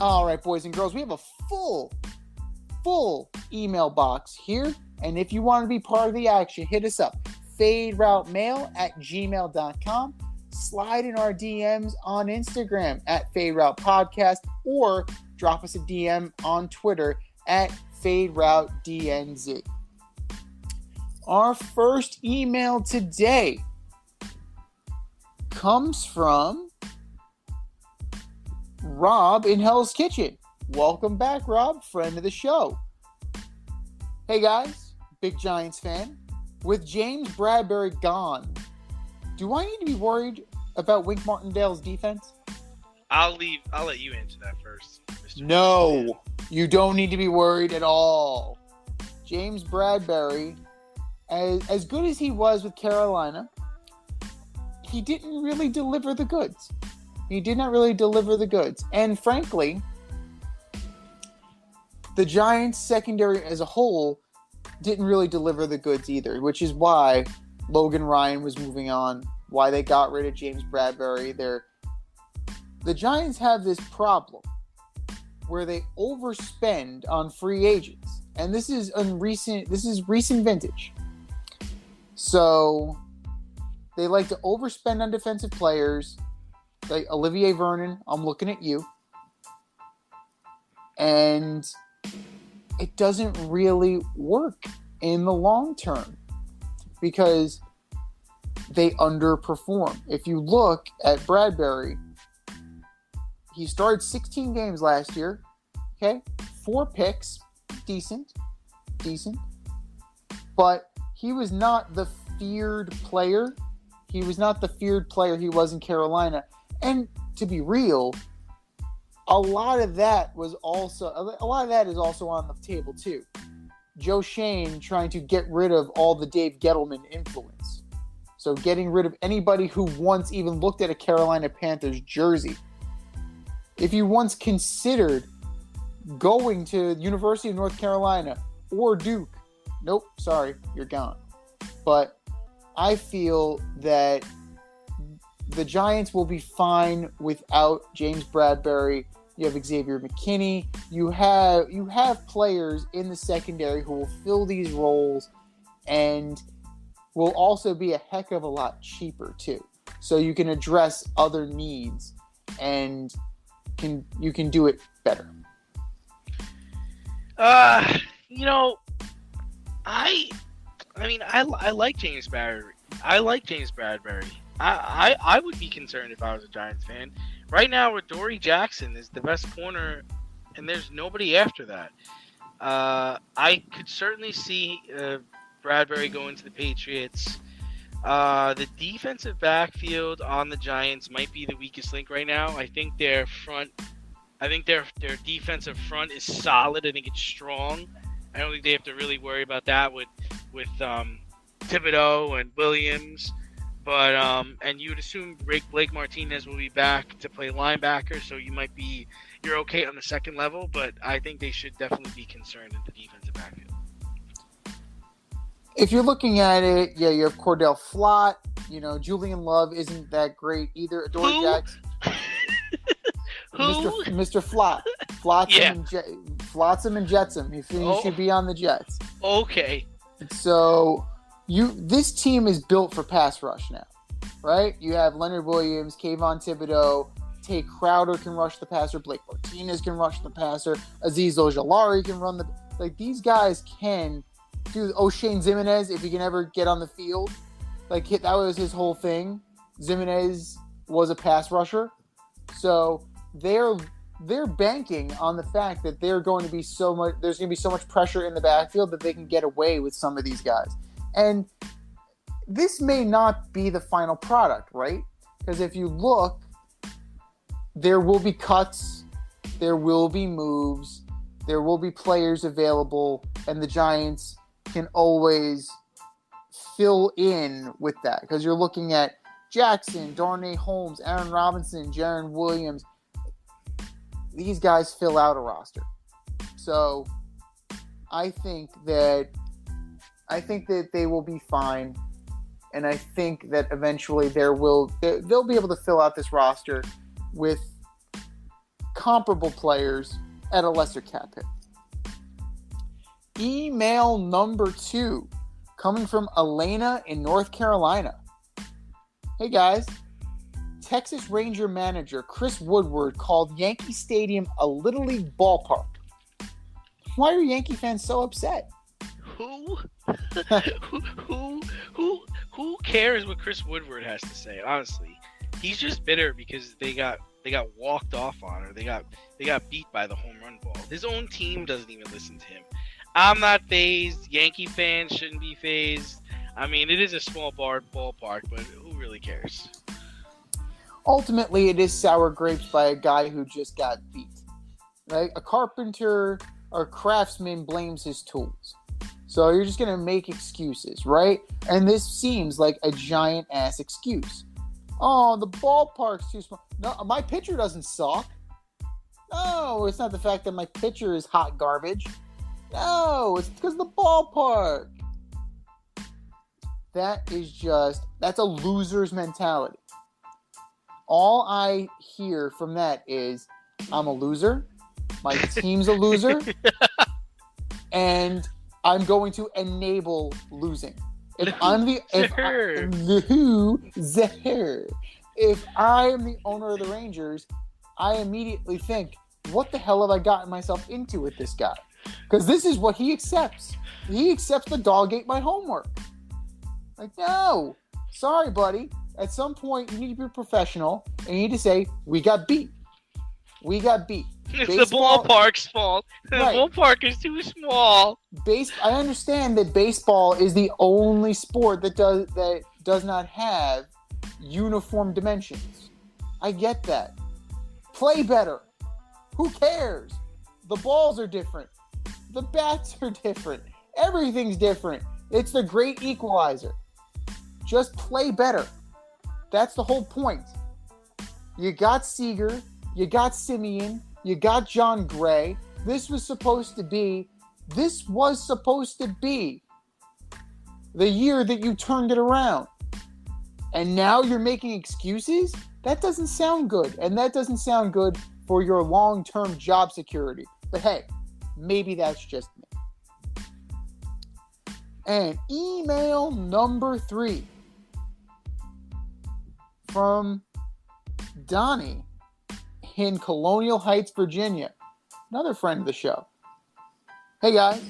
All right, boys and girls, we have a full email box here. And if you want to be part of the action, hit us up, faderoutemail@gmail.com. Slide in our DMs on Instagram at Fade Route Podcast, or drop us a DM on Twitter at Fade Route DNZ. Our first email today comes from Rob in Hell's Kitchen. Welcome back, Rob, friend of the show. Hey guys, big Giants fan. With James Bradbury gone, do I need to be worried about Wink Martindale's defense? I'll let you answer that first, Mr. No, you don't need to be worried at all. James Bradbury, as good as he was with Carolina, he didn't really deliver the goods. He did not really deliver the goods. And frankly, the Giants secondary as a whole didn't really deliver the goods either, which is why Logan Ryan was moving on, why they got rid of James Bradbury. The Giants have this problem where they overspend on free agents. And this is recent vintage. So they like to overspend on defensive players. Like Olivier Vernon, I'm looking at you. And it doesn't really work in the long term because they underperform. If you look at Bradbury, he started 16 games last year. Okay? 4 picks. Decent. But he was not the feared player. He was not the feared player he was in Carolina. And to be real, a lot of that is also on the table too. Joe Shane trying to get rid of all the Dave Gettleman influence. So getting rid of anybody who once even looked at a Carolina Panthers jersey. If you once considered going to the University of North Carolina or Duke, nope, sorry, you're gone. But I feel that the Giants will be fine without James Bradbury. You have Xavier McKinney. You have players in the secondary who will fill these roles and will also be a heck of a lot cheaper too. So you can address other needs and you can do it better. I like James Bradbury. I would be concerned if I was a Giants fan. Right now, Adoree Jackson is the best corner, and there's nobody after that. I could certainly see Bradbury going to the Patriots. The defensive backfield on the Giants might be the weakest link right now. I think their defensive front is solid. I think it's strong. I don't think they have to really worry about that with Thibodeau and Williams. But and you would assume Blake Martinez will be back to play linebacker, so you're okay on the second level. But I think they should definitely be concerned in the defensive backfield. If you're looking at it, yeah, you have Cordell Flott. Julian Love isn't that great either. Adoree Jackson. Who? Mr. Flott. Flotsam and Jetsam. He should be on the Jets. Okay. So this team is built for pass rush now, right? You have Leonard Williams, Kayvon Thibodeau, Tay Crowder can rush the passer, Blake Martinez can rush the passer, Azeez Ojulari can run these guys can do. O'Shane Ximines, if he can ever get on the field, that was his whole thing. Ximines was a pass rusher, so they're banking on the fact that there's going to be so much pressure in the backfield that they can get away with some of these guys. And this may not be the final product, right? Because if you look, there will be cuts. there will be moves, there will be players available, and the Giants can always fill in with that because you're looking at Jackson, Darnay Holmes, Aaron Robinson, Jaron Williams. These guys fill out a roster. So I think that they will be fine, and I think that eventually they'll be able to fill out this roster with comparable players at a lesser cap hit. Email number 2 coming from Elena in North Carolina. Hey guys, Texas Ranger manager Chris Woodward called Yankee Stadium a Little League ballpark. Why are Yankee fans so upset? Who cares what Chris Woodward has to say? Honestly, he's just bitter because they got walked off on, or they got beat by the home run ball. His own team doesn't even listen to him. I'm not fazed. Yankee fans shouldn't be fazed. I mean, it is a small ballpark, but who really cares? Ultimately, it is sour grapes by a guy who just got beat. Right? A carpenter or craftsman blames his tools. So you're just going to make excuses, right? And this seems like a giant-ass excuse. Oh, the ballpark's too small. No, my pitcher doesn't suck. No, it's not the fact that my pitcher is hot garbage. No, it's because of the ballpark. That's a loser's mentality. All I hear from that is, I'm a loser, my team's a loser, and I'm going to enable losing. If I am the owner of the Rangers, I immediately think, what the hell have I gotten myself into with this guy? Because this is what he accepts. He accepts the dog ate my homework. Like, no, sorry, buddy. At some point, you need to be professional, and you need to say, we got beat. We got beat. It's the ballpark's fault. The ballpark is too small. I understand that baseball is the only sport that does not have uniform dimensions. I get that. Play better. Who cares? The balls are different. The bats are different. Everything's different. It's the great equalizer. Just play better. That's the whole point. You got Seager. You got Simeon. You got John Gray. This was supposed to be the year that you turned it around. And now you're making excuses? That doesn't sound good. And that doesn't sound good for your long-term job security. But hey, maybe that's just me. And email number 3 from Donnie in Colonial Heights, Virginia. Another friend of the show. Hey guys,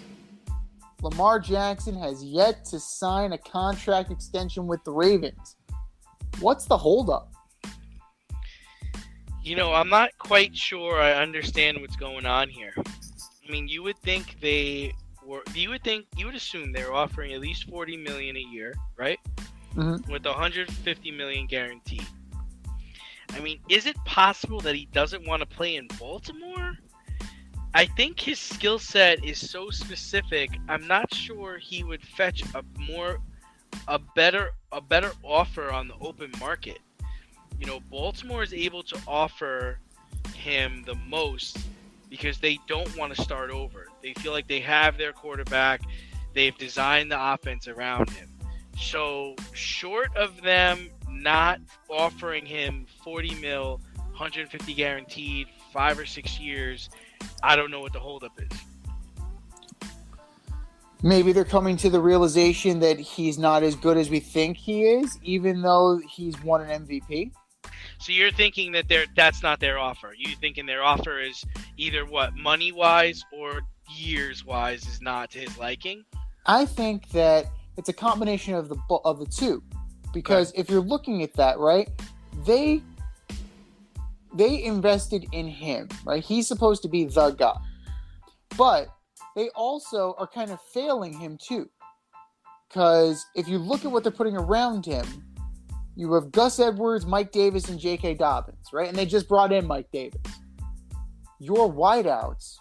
Lamar Jackson has yet to sign a contract extension with the Ravens. What's the holdup? You know, I'm not quite sure I understand what's going on here. I mean, you would think you would assume they're offering at least $40 million a year, right? Mm-hmm. With $150 million guaranteed. I mean, is it possible that he doesn't want to play in Baltimore? I think his skill set is so specific. I'm not sure he would fetch a better offer on the open market. You know, Baltimore is able to offer him the most because they don't want to start over. They feel like they have their quarterback. They've designed the offense around him. So short of them not offering him $40 million, $150 guaranteed, 5 or 6 years, I don't know what the holdup is. Maybe they're coming to the realization that he's not as good as we think he is, even though he's won an MVP. So you're thinking that that's not their offer. You're thinking their offer is either what, money-wise or years-wise is not to his liking? I think that it's a combination of the two. Because if you're looking at that, right, they invested in him, right? He's supposed to be the guy. But they also are kind of failing him too. Because if you look at what they're putting around him, you have Gus Edwards, Mike Davis, and J.K. Dobbins, right? And they just brought in Mike Davis. your wideouts,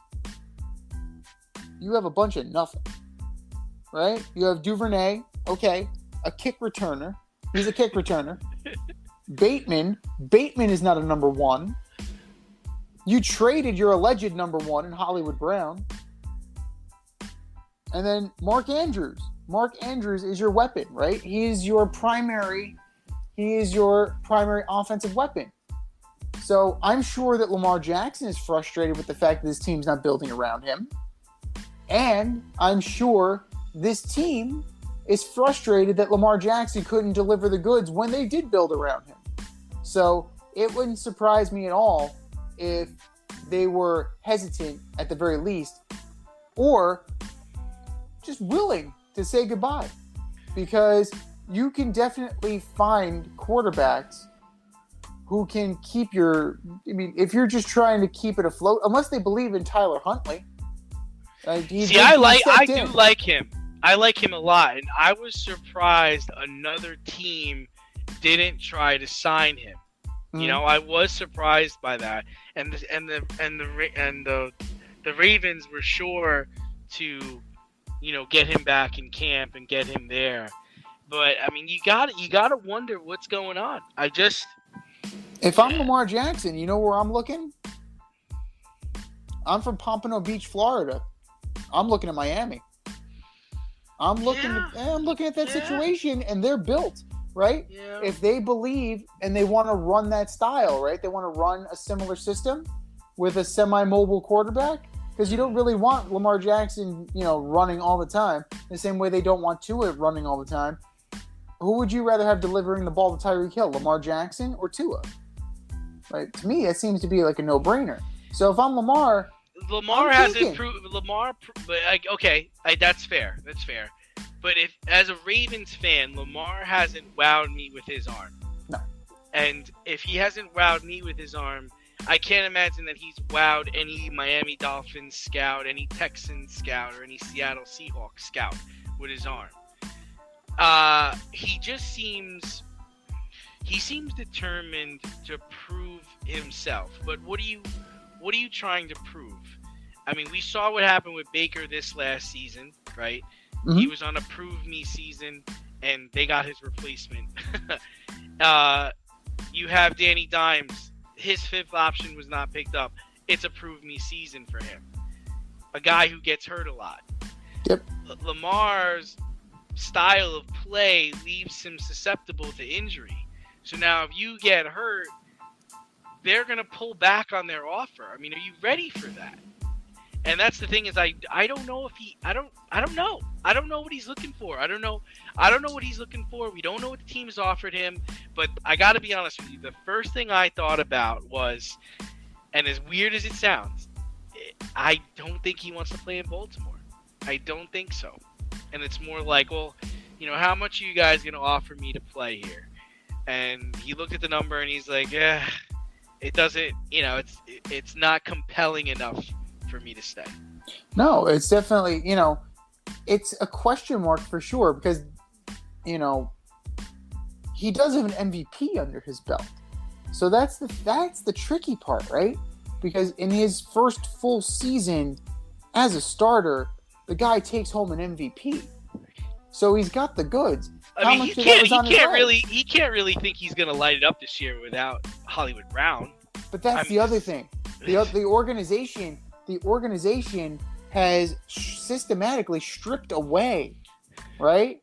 you have a bunch of nothing, right? You have Duvernay, okay, a kick returner. He's a kick returner. Bateman is not a number one. You traded your alleged number one in Hollywood Brown. And then Mark Andrews. Mark Andrews is your weapon, right? He is your primary offensive weapon. So I'm sure that Lamar Jackson is frustrated with the fact that this team's not building around him. And I'm sure this team is frustrated that Lamar Jackson couldn't deliver the goods when they did build around him. So it wouldn't surprise me at all if they were hesitant at the very least, or just willing to say goodbye, because you can definitely find quarterbacks who can keep if you're just trying to keep it afloat, unless they believe in Tyler Huntley. I do like him. I like him a lot, and I was surprised another team didn't try to sign him. Mm-hmm. You know, I was surprised by that, and the Ravens were sure to, get him back in camp and get him there. But I mean, you gotta wonder what's going on. If I'm Lamar Jackson, you know where I'm looking? I'm from Pompano Beach, Florida. I'm looking at Miami. I'm looking at that situation, and they're built, right? Yeah. If they believe and they want to run that style, right? They want to run a similar system with a semi-mobile quarterback, because you don't really want Lamar Jackson, running all the time, the same way they don't want Tua running all the time. Who would you rather have delivering the ball to Tyreek Hill, Lamar Jackson or Tua? Right? To me, it seems to be like a no-brainer. So if I'm Lamar hasn't proved that's fair. That's fair. But if, as a Ravens fan, Lamar hasn't wowed me with his arm. No. And if he hasn't wowed me with his arm, I can't imagine that he's wowed any Miami Dolphins scout, any Texans scout, or any Seattle Seahawks scout with his arm. He seems determined to prove himself. But what are you trying to prove? I mean, we saw what happened with Baker this last season, right? Mm-hmm. He was on a prove me season, and they got his replacement. You have Danny Dimes. His fifth option was not picked up. It's a prove me season for him. A guy who gets hurt a lot. Yep. Lamar's style of play leaves him susceptible to injury. So now if you get hurt, they're going to pull back on their offer. I mean, are you ready for that? And that's the thing is I don't know if I don't know. I don't know what he's looking for. I don't know what he's looking for. We don't know what the team's offered him. But I got to be honest with you. The first thing I thought about was, and as weird as it sounds, I don't think he wants to play in Baltimore. I don't think so. And it's more like, well, how much are you guys going to offer me to play here? And he looked at the number and he's like, yeah, it doesn't, it's not compelling enough for me to stay. No, it's definitely, it's a question mark for sure, because, he does have an MVP under his belt. So that's the tricky part, right? Because in his first full season as a starter, the guy takes home an MVP. So he's got the goods. I mean, he can't really think he's going to light it up this year without Hollywood Brown. But that's the other thing. The organization has systematically stripped away, right?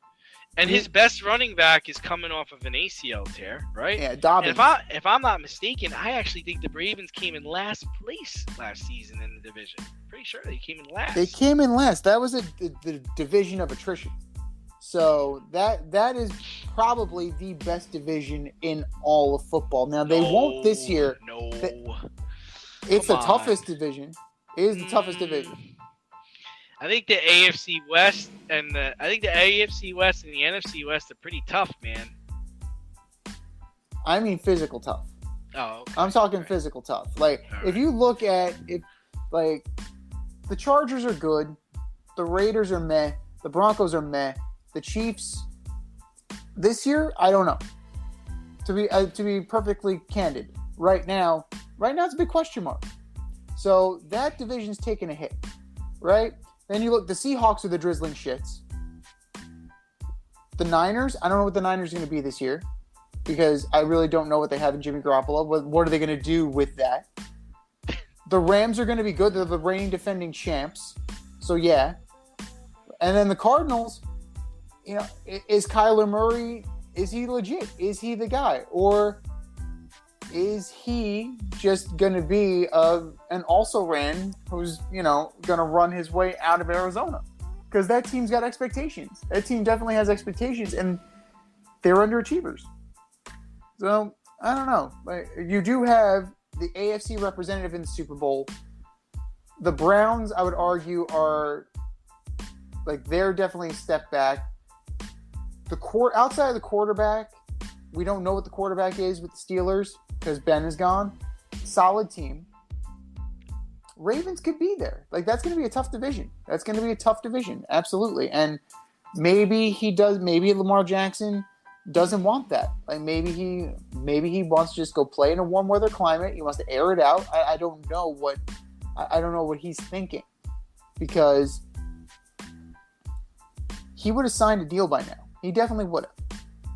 And his best running back is coming off of an ACL tear, right? Yeah, Dobbins. And if I'm not mistaken, I actually think the Ravens came in last place last season in the division. Pretty sure they came in last. They came in last. That was the division of attrition. So that is probably the best division in all of football. Now they won't this year. No. It's the toughest division. It is the toughest division. I think the AFC West and the NFC West are pretty tough, man. I mean physical tough. Oh, okay. I'm talking physical tough. Like if you look at it, like the Chargers are good, the Raiders are meh, the Broncos are meh, the Chiefs this year, I don't know. To be perfectly candid, right now it's a big question mark. So that division's taking a hit, right? Then you look, the Seahawks are the drizzling shits. The Niners, I don't know what the Niners are going to be this year because I really don't know what they have in Jimmy Garoppolo. What are they going to do with that? The Rams are going to be good. They're the reigning defending champs. So, yeah. And then the Cardinals, you know, is Kyler Murray, is he legit? Is he the guy? Or is he just going to be an also-ran who's, you know, going to run his way out of Arizona? Because that team's got expectations. That team definitely has expectations, and they're underachievers. So, I don't know. You do have the AFC representative in the Super Bowl. The Browns, I would argue, are they're definitely a step back. Outside of the quarterback, we don't know what the quarterback is with the Steelers because Ben is gone. Solid team. Ravens could be there. That's going to be a tough division. Absolutely. And maybe Lamar Jackson doesn't want that. Maybe he wants to just go play in a warm weather climate. He wants to air it out. I don't know what he's thinking, because he would have signed a deal by now. He definitely would have.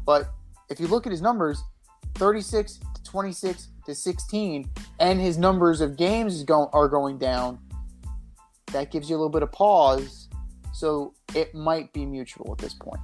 But if you look at his numbers, 36 to 26 to 16, and his numbers of games are going down, that gives you a little bit of pause. So it might be mutual at this point.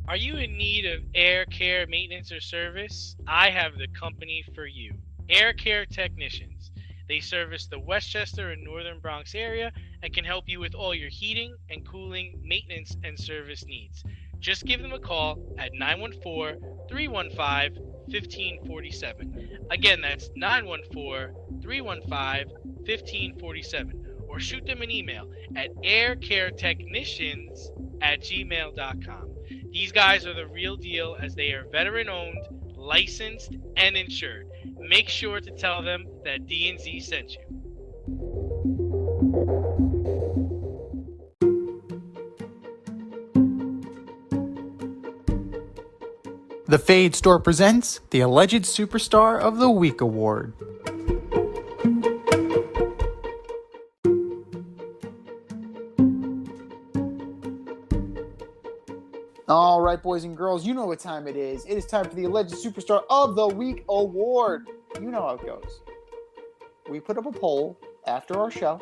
Are you in need of air care maintenance or service? I have the company for you. Air Care Technicians. They service the Westchester and Northern Bronx area and can help you with all your heating and cooling, maintenance, and service needs. Just give them a call at 914-315-1547. Again, that's 914-315-1547. Or shoot them an email at aircaretechnicians@gmail.com. These guys are the real deal, as they are veteran-owned, licensed, and insured. Make sure to tell them that D&Z sent you. The Fade Store presents the Alleged Superstar of the Week Award. All right, boys and girls, you know what time it is. It is time for the Alleged Superstar of the Week Award. You know how it goes. We put up a poll after our show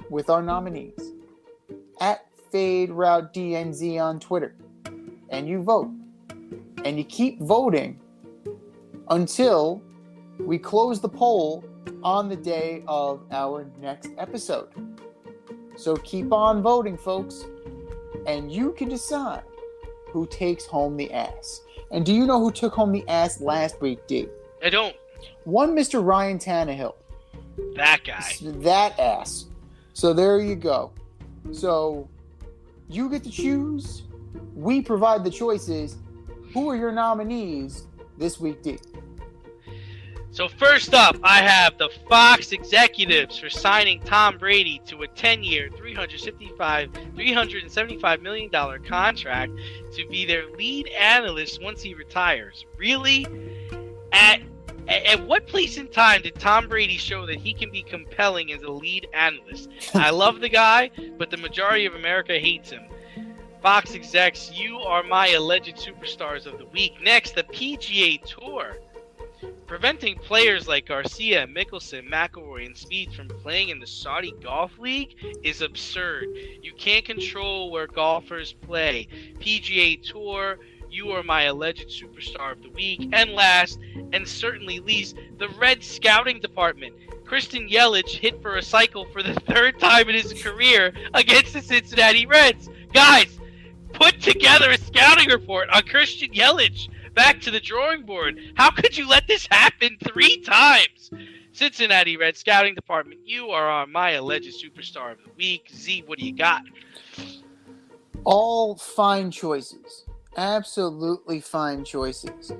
with our nominees at FadeRouteDNZ on Twitter. And you vote. And you keep voting until we close the poll on the day of our next episode. So keep on voting, folks. And you can decide who takes home the ass. And do you know who took home the ass last week, D? I don't. One Mr. Ryan Tannehill. That guy. That ass. So there you go. So you get to choose. We provide the choices. Who are your nominees this week, D? So first up, I have the Fox executives for signing Tom Brady to a 10-year, $375 million contract to be their lead analyst once he retires. Really? At what place in time did Tom Brady show that he can be compelling as a lead analyst? I love the guy, but the majority of America hates him. Fox execs, you are my alleged superstars of the week. Next, the PGA Tour. Preventing players like Garcia, Mickelson, McIlroy, and Spieth from playing in the Saudi Golf League is absurd. You can't control where golfers play. PGA Tour, you are my alleged superstar of the week. And last, and certainly least, the Red Scouting Department. Christian Yelich hit for a cycle for the third time in his career against the Cincinnati Reds. Guys, put together a scouting report on Christian Yelich. Back to the drawing board. How could you let this happen 3 times? Cincinnati Red Scouting Department, you are my alleged superstar of the week. Z, what do you got? All fine choices. Absolutely fine choices.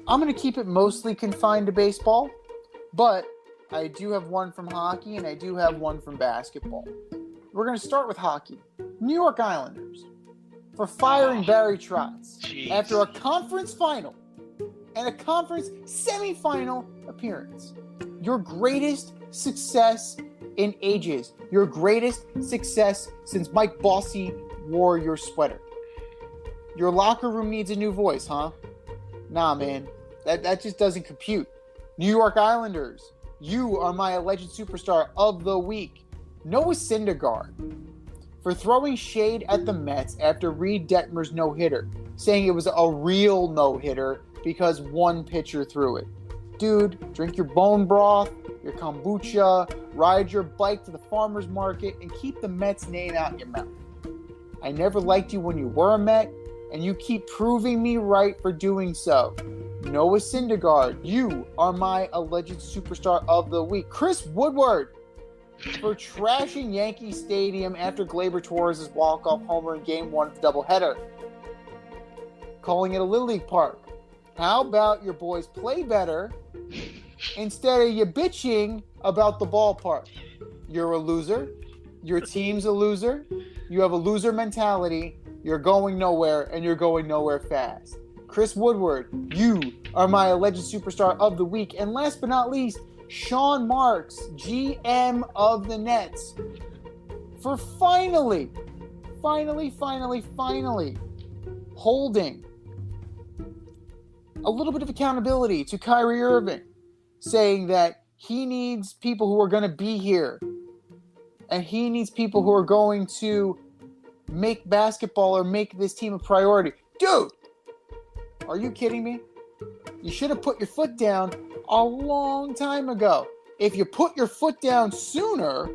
I'm going to keep it mostly confined to baseball, but I do have one from hockey and I do have one from basketball. We're going to start with hockey. New York Islanders. for firing Barry Trotz Jeez. after a conference final and a conference semifinal appearance. Your greatest success in ages. Your greatest success since Mike Bossy wore your sweater. Your locker room needs a new voice, huh? Nah, man. That just doesn't compute. New York Islanders, you are my alleged superstar of the week. Noah Syndergaard for throwing shade at the Mets after Reed Detmer's no-hitter, saying it was a real no-hitter because one pitcher threw it. Dude, drink your bone broth, your kombucha, ride your bike to the farmer's market, and keep the Mets name out your mouth. I never liked you when you were a Met, and you keep proving me right for doing so. Noah Syndergaard, you are my alleged superstar of the week. Chris Woodward for trashing Yankee Stadium after Gleyber Torres' walk-off homer in Game 1 of the doubleheader, calling it a Little League park. How about your boys play better instead of you bitching about the ballpark? You're a loser. Your team's a loser. You have a loser mentality. You're going nowhere, and you're going nowhere fast. Chris Woodward, you are my alleged superstar of the week. And last but not least, Sean Marks, GM of the Nets, for finally holding a little bit of accountability to Kyrie Irving, saying that he needs people who are going to be here, and he needs people who are going to make basketball or make this team a priority. Dude, are you kidding me? You should have put your foot down a long time ago. If you put your foot down sooner,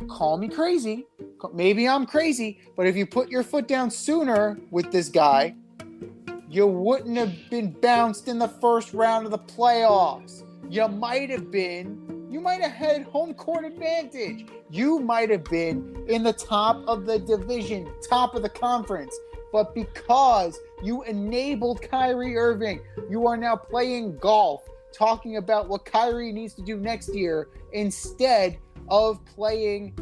call me crazy. Maybe I'm crazy, but if you put your foot down sooner with this guy, you wouldn't have been bounced in the first round of the playoffs. You might have had home court advantage. You might have been in the top of the division, top of the conference. But because you enabled Kyrie Irving, you are now playing golf, talking about what Kyrie needs to do next year instead of playing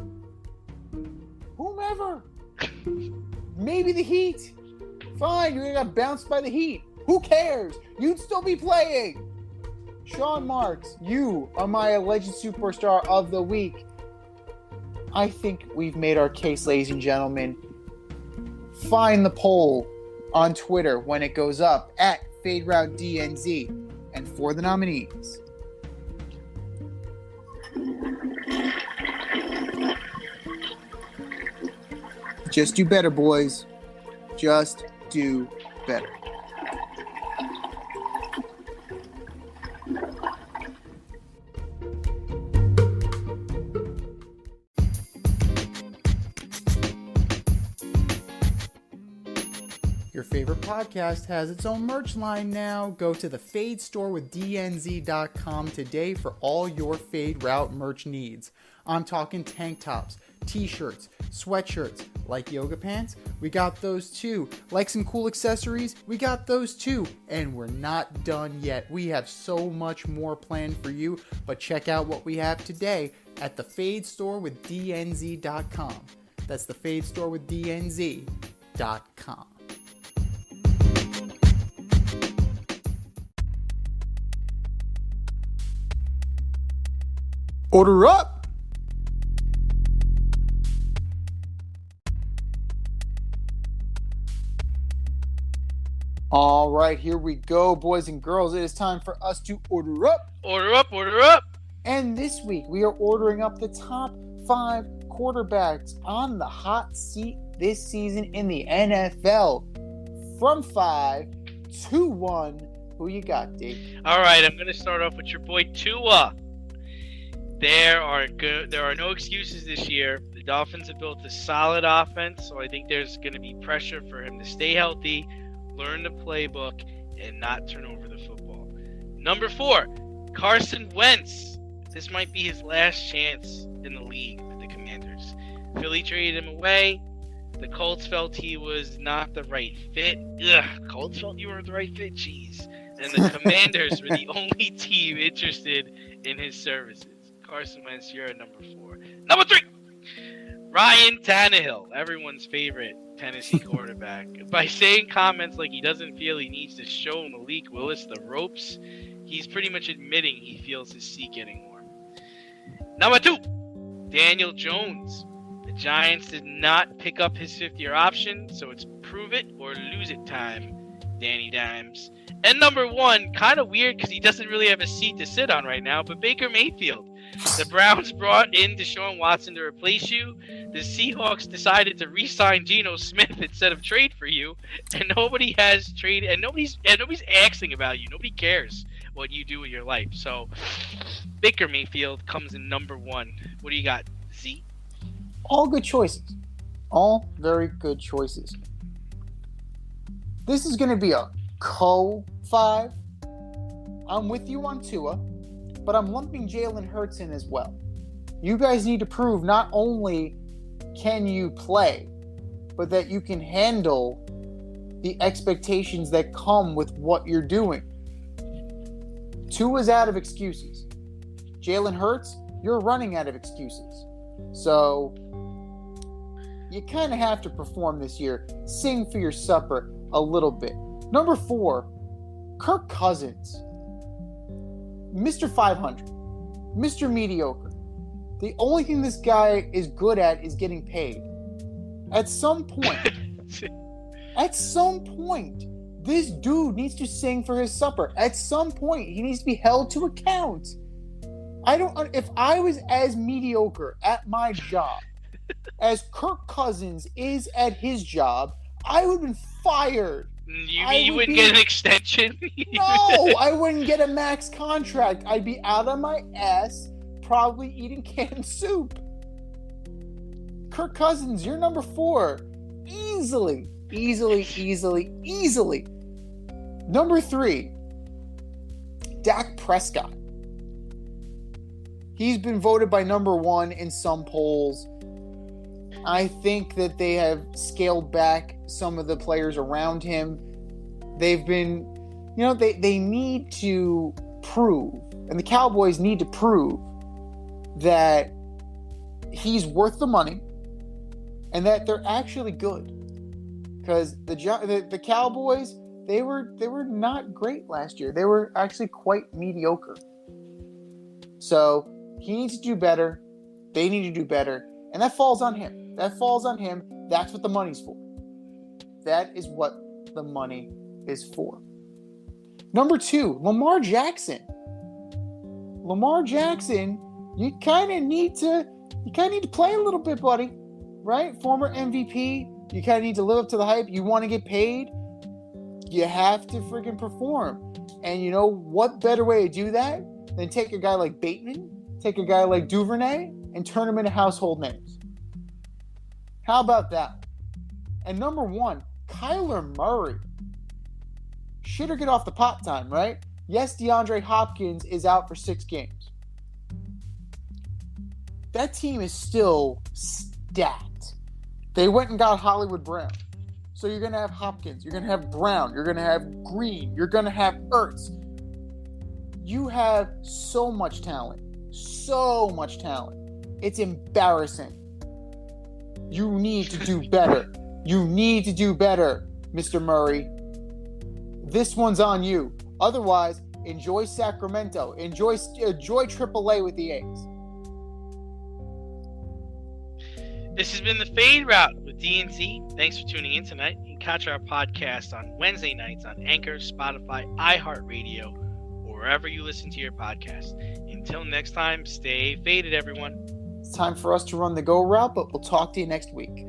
whomever. Maybe the Heat. Fine, you got bounced by the Heat. Who cares? You'd still be playing. Sean Marks, you are my alleged superstar of the week. I think we've made our case, ladies and gentlemen. Find the poll on Twitter when it goes up at FadeRouteDNZ. And for the nominees, just do better, boys. Just do better. Your favorite podcast has its own merch line now. Go to the Fade Store with DNZ.com today for all your Fade Route merch needs. I'm talking tank tops, t-shirts, sweatshirts, like yoga pants, we got those too. Like some cool accessories, we got those too. And we're not done yet. We have so much more planned for you, but check out what we have today at the Fade Store with DNZ.com. That's the Fade Store with DNZ.com. Order up! All right, here we go, boys and girls. It is time for us to order up. Order up, order up. And this week, we are ordering up the top 5 quarterbacks on the hot seat this season in the NFL. From 5 to 1. Who you got, D? All right, I'm going to start off with your boy Tua. There are no excuses this year. The Dolphins have built a solid offense, so I think there's going to be pressure for him to stay healthy, learn the playbook, and not turn over the football. Number 4, Carson Wentz. This might be his last chance in the league with the Commanders. Philly traded him away. The Colts felt he was not the right fit. Colts felt you were the right fit? Jeez. And the Commanders were the only team interested in his services. Carson Wentz, you're at number 4. Number 3, Ryan Tannehill, everyone's favorite Tennessee quarterback, by saying comments like he doesn't feel he needs to show Malik Willis the ropes, he's pretty much admitting he feels his seat getting warm. Number 2, Daniel Jones. The Giants did not pick up his 5th-year option, so it's prove it or lose it time, Danny Dimes. And number 1, kind of weird because he doesn't really have a seat to sit on right now, but Baker Mayfield. The Browns brought in Deshaun Watson to replace you. The Seahawks decided to re-sign Geno Smith instead of trade for you, and nobody has traded, and nobody's asking about you. Nobody cares what you do with your life. So Baker Mayfield comes in number 1. What do you got, Z? All good choices. All very good choices. This is going to be a co-5. I'm with you on Tua, but I'm lumping Jalen Hurts in as well. You guys need to prove not only can you play, but that you can handle the expectations that come with what you're doing. Tua's out of excuses. Jalen Hurts, you're running out of excuses. So you kind of have to perform this year. Sing for your supper a little bit. Number 4, Kirk Cousins. Mr. 500. Mr. Mediocre. The only thing this guy is good at is getting paid. At some point, this dude needs to sing for his supper. At some point, he needs to be held to account. If I was as mediocre at my job as Kirk Cousins is at his job, I would have been fired. You mean you wouldn't get an extension? No, I wouldn't get a max contract. I'd be out on my ass, probably eating canned soup. Kirk Cousins, you're number 4. Easily. Number 3, Dak Prescott. He's been voted by number 1 in some polls. I think that they have scaled back some of the players around him. They've been, they need to prove, and the Cowboys need to prove that he's worth the money and that they're actually good. Because the Cowboys, they were not great last year. They were actually quite mediocre. So he needs to do better. They need to do better. And that falls on him. That's what the money's for. That is what the money is for. Number 2, Lamar Jackson. Lamar Jackson, you kind of need to play a little bit, buddy. Right? Former MVP. You kind of need to live up to the hype. You want to get paid. You have to freaking perform. And you know what better way to do that than take a guy like Bateman, take a guy like Duvernay, and turn them into household names. How about that? And number 1, Kyler Murray. Shit or get off the pot time, right? Yes, DeAndre Hopkins is out for 6 games. That team is still stacked. They went and got Hollywood Brown. So you're going to have Hopkins. You're going to have Brown. You're going to have Green. You're going to have Ertz. You have so much talent. So much talent. It's embarrassing. You need to do better. You need to do better, Mr. Murray. This one's on you. Otherwise, enjoy Sacramento. Enjoy AAA with the A's. This has been the Fade Route with DNZ. Thanks for tuning in tonight. You can catch our podcast on Wednesday nights on Anchor, Spotify, iHeartRadio, or wherever you listen to your podcast. Until next time, stay faded, everyone. It's time for us to run the go route, but we'll talk to you next week.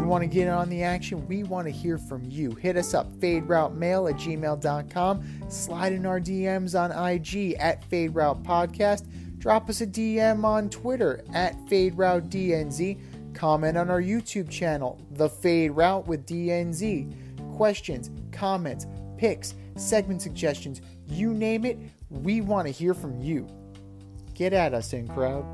Want to get on the action, we want to hear from you. Hit us up, faderoutemail@gmail.com. Slide in our DMs on IG @FadeRoutePodcast. Drop us a DM on Twitter @FadeRouteDNZ. Comment on our YouTube channel, The Fade Route with DNZ. Questions, comments, picks, segment suggestions, you name it, we want to hear from you. Get at us, in crowd.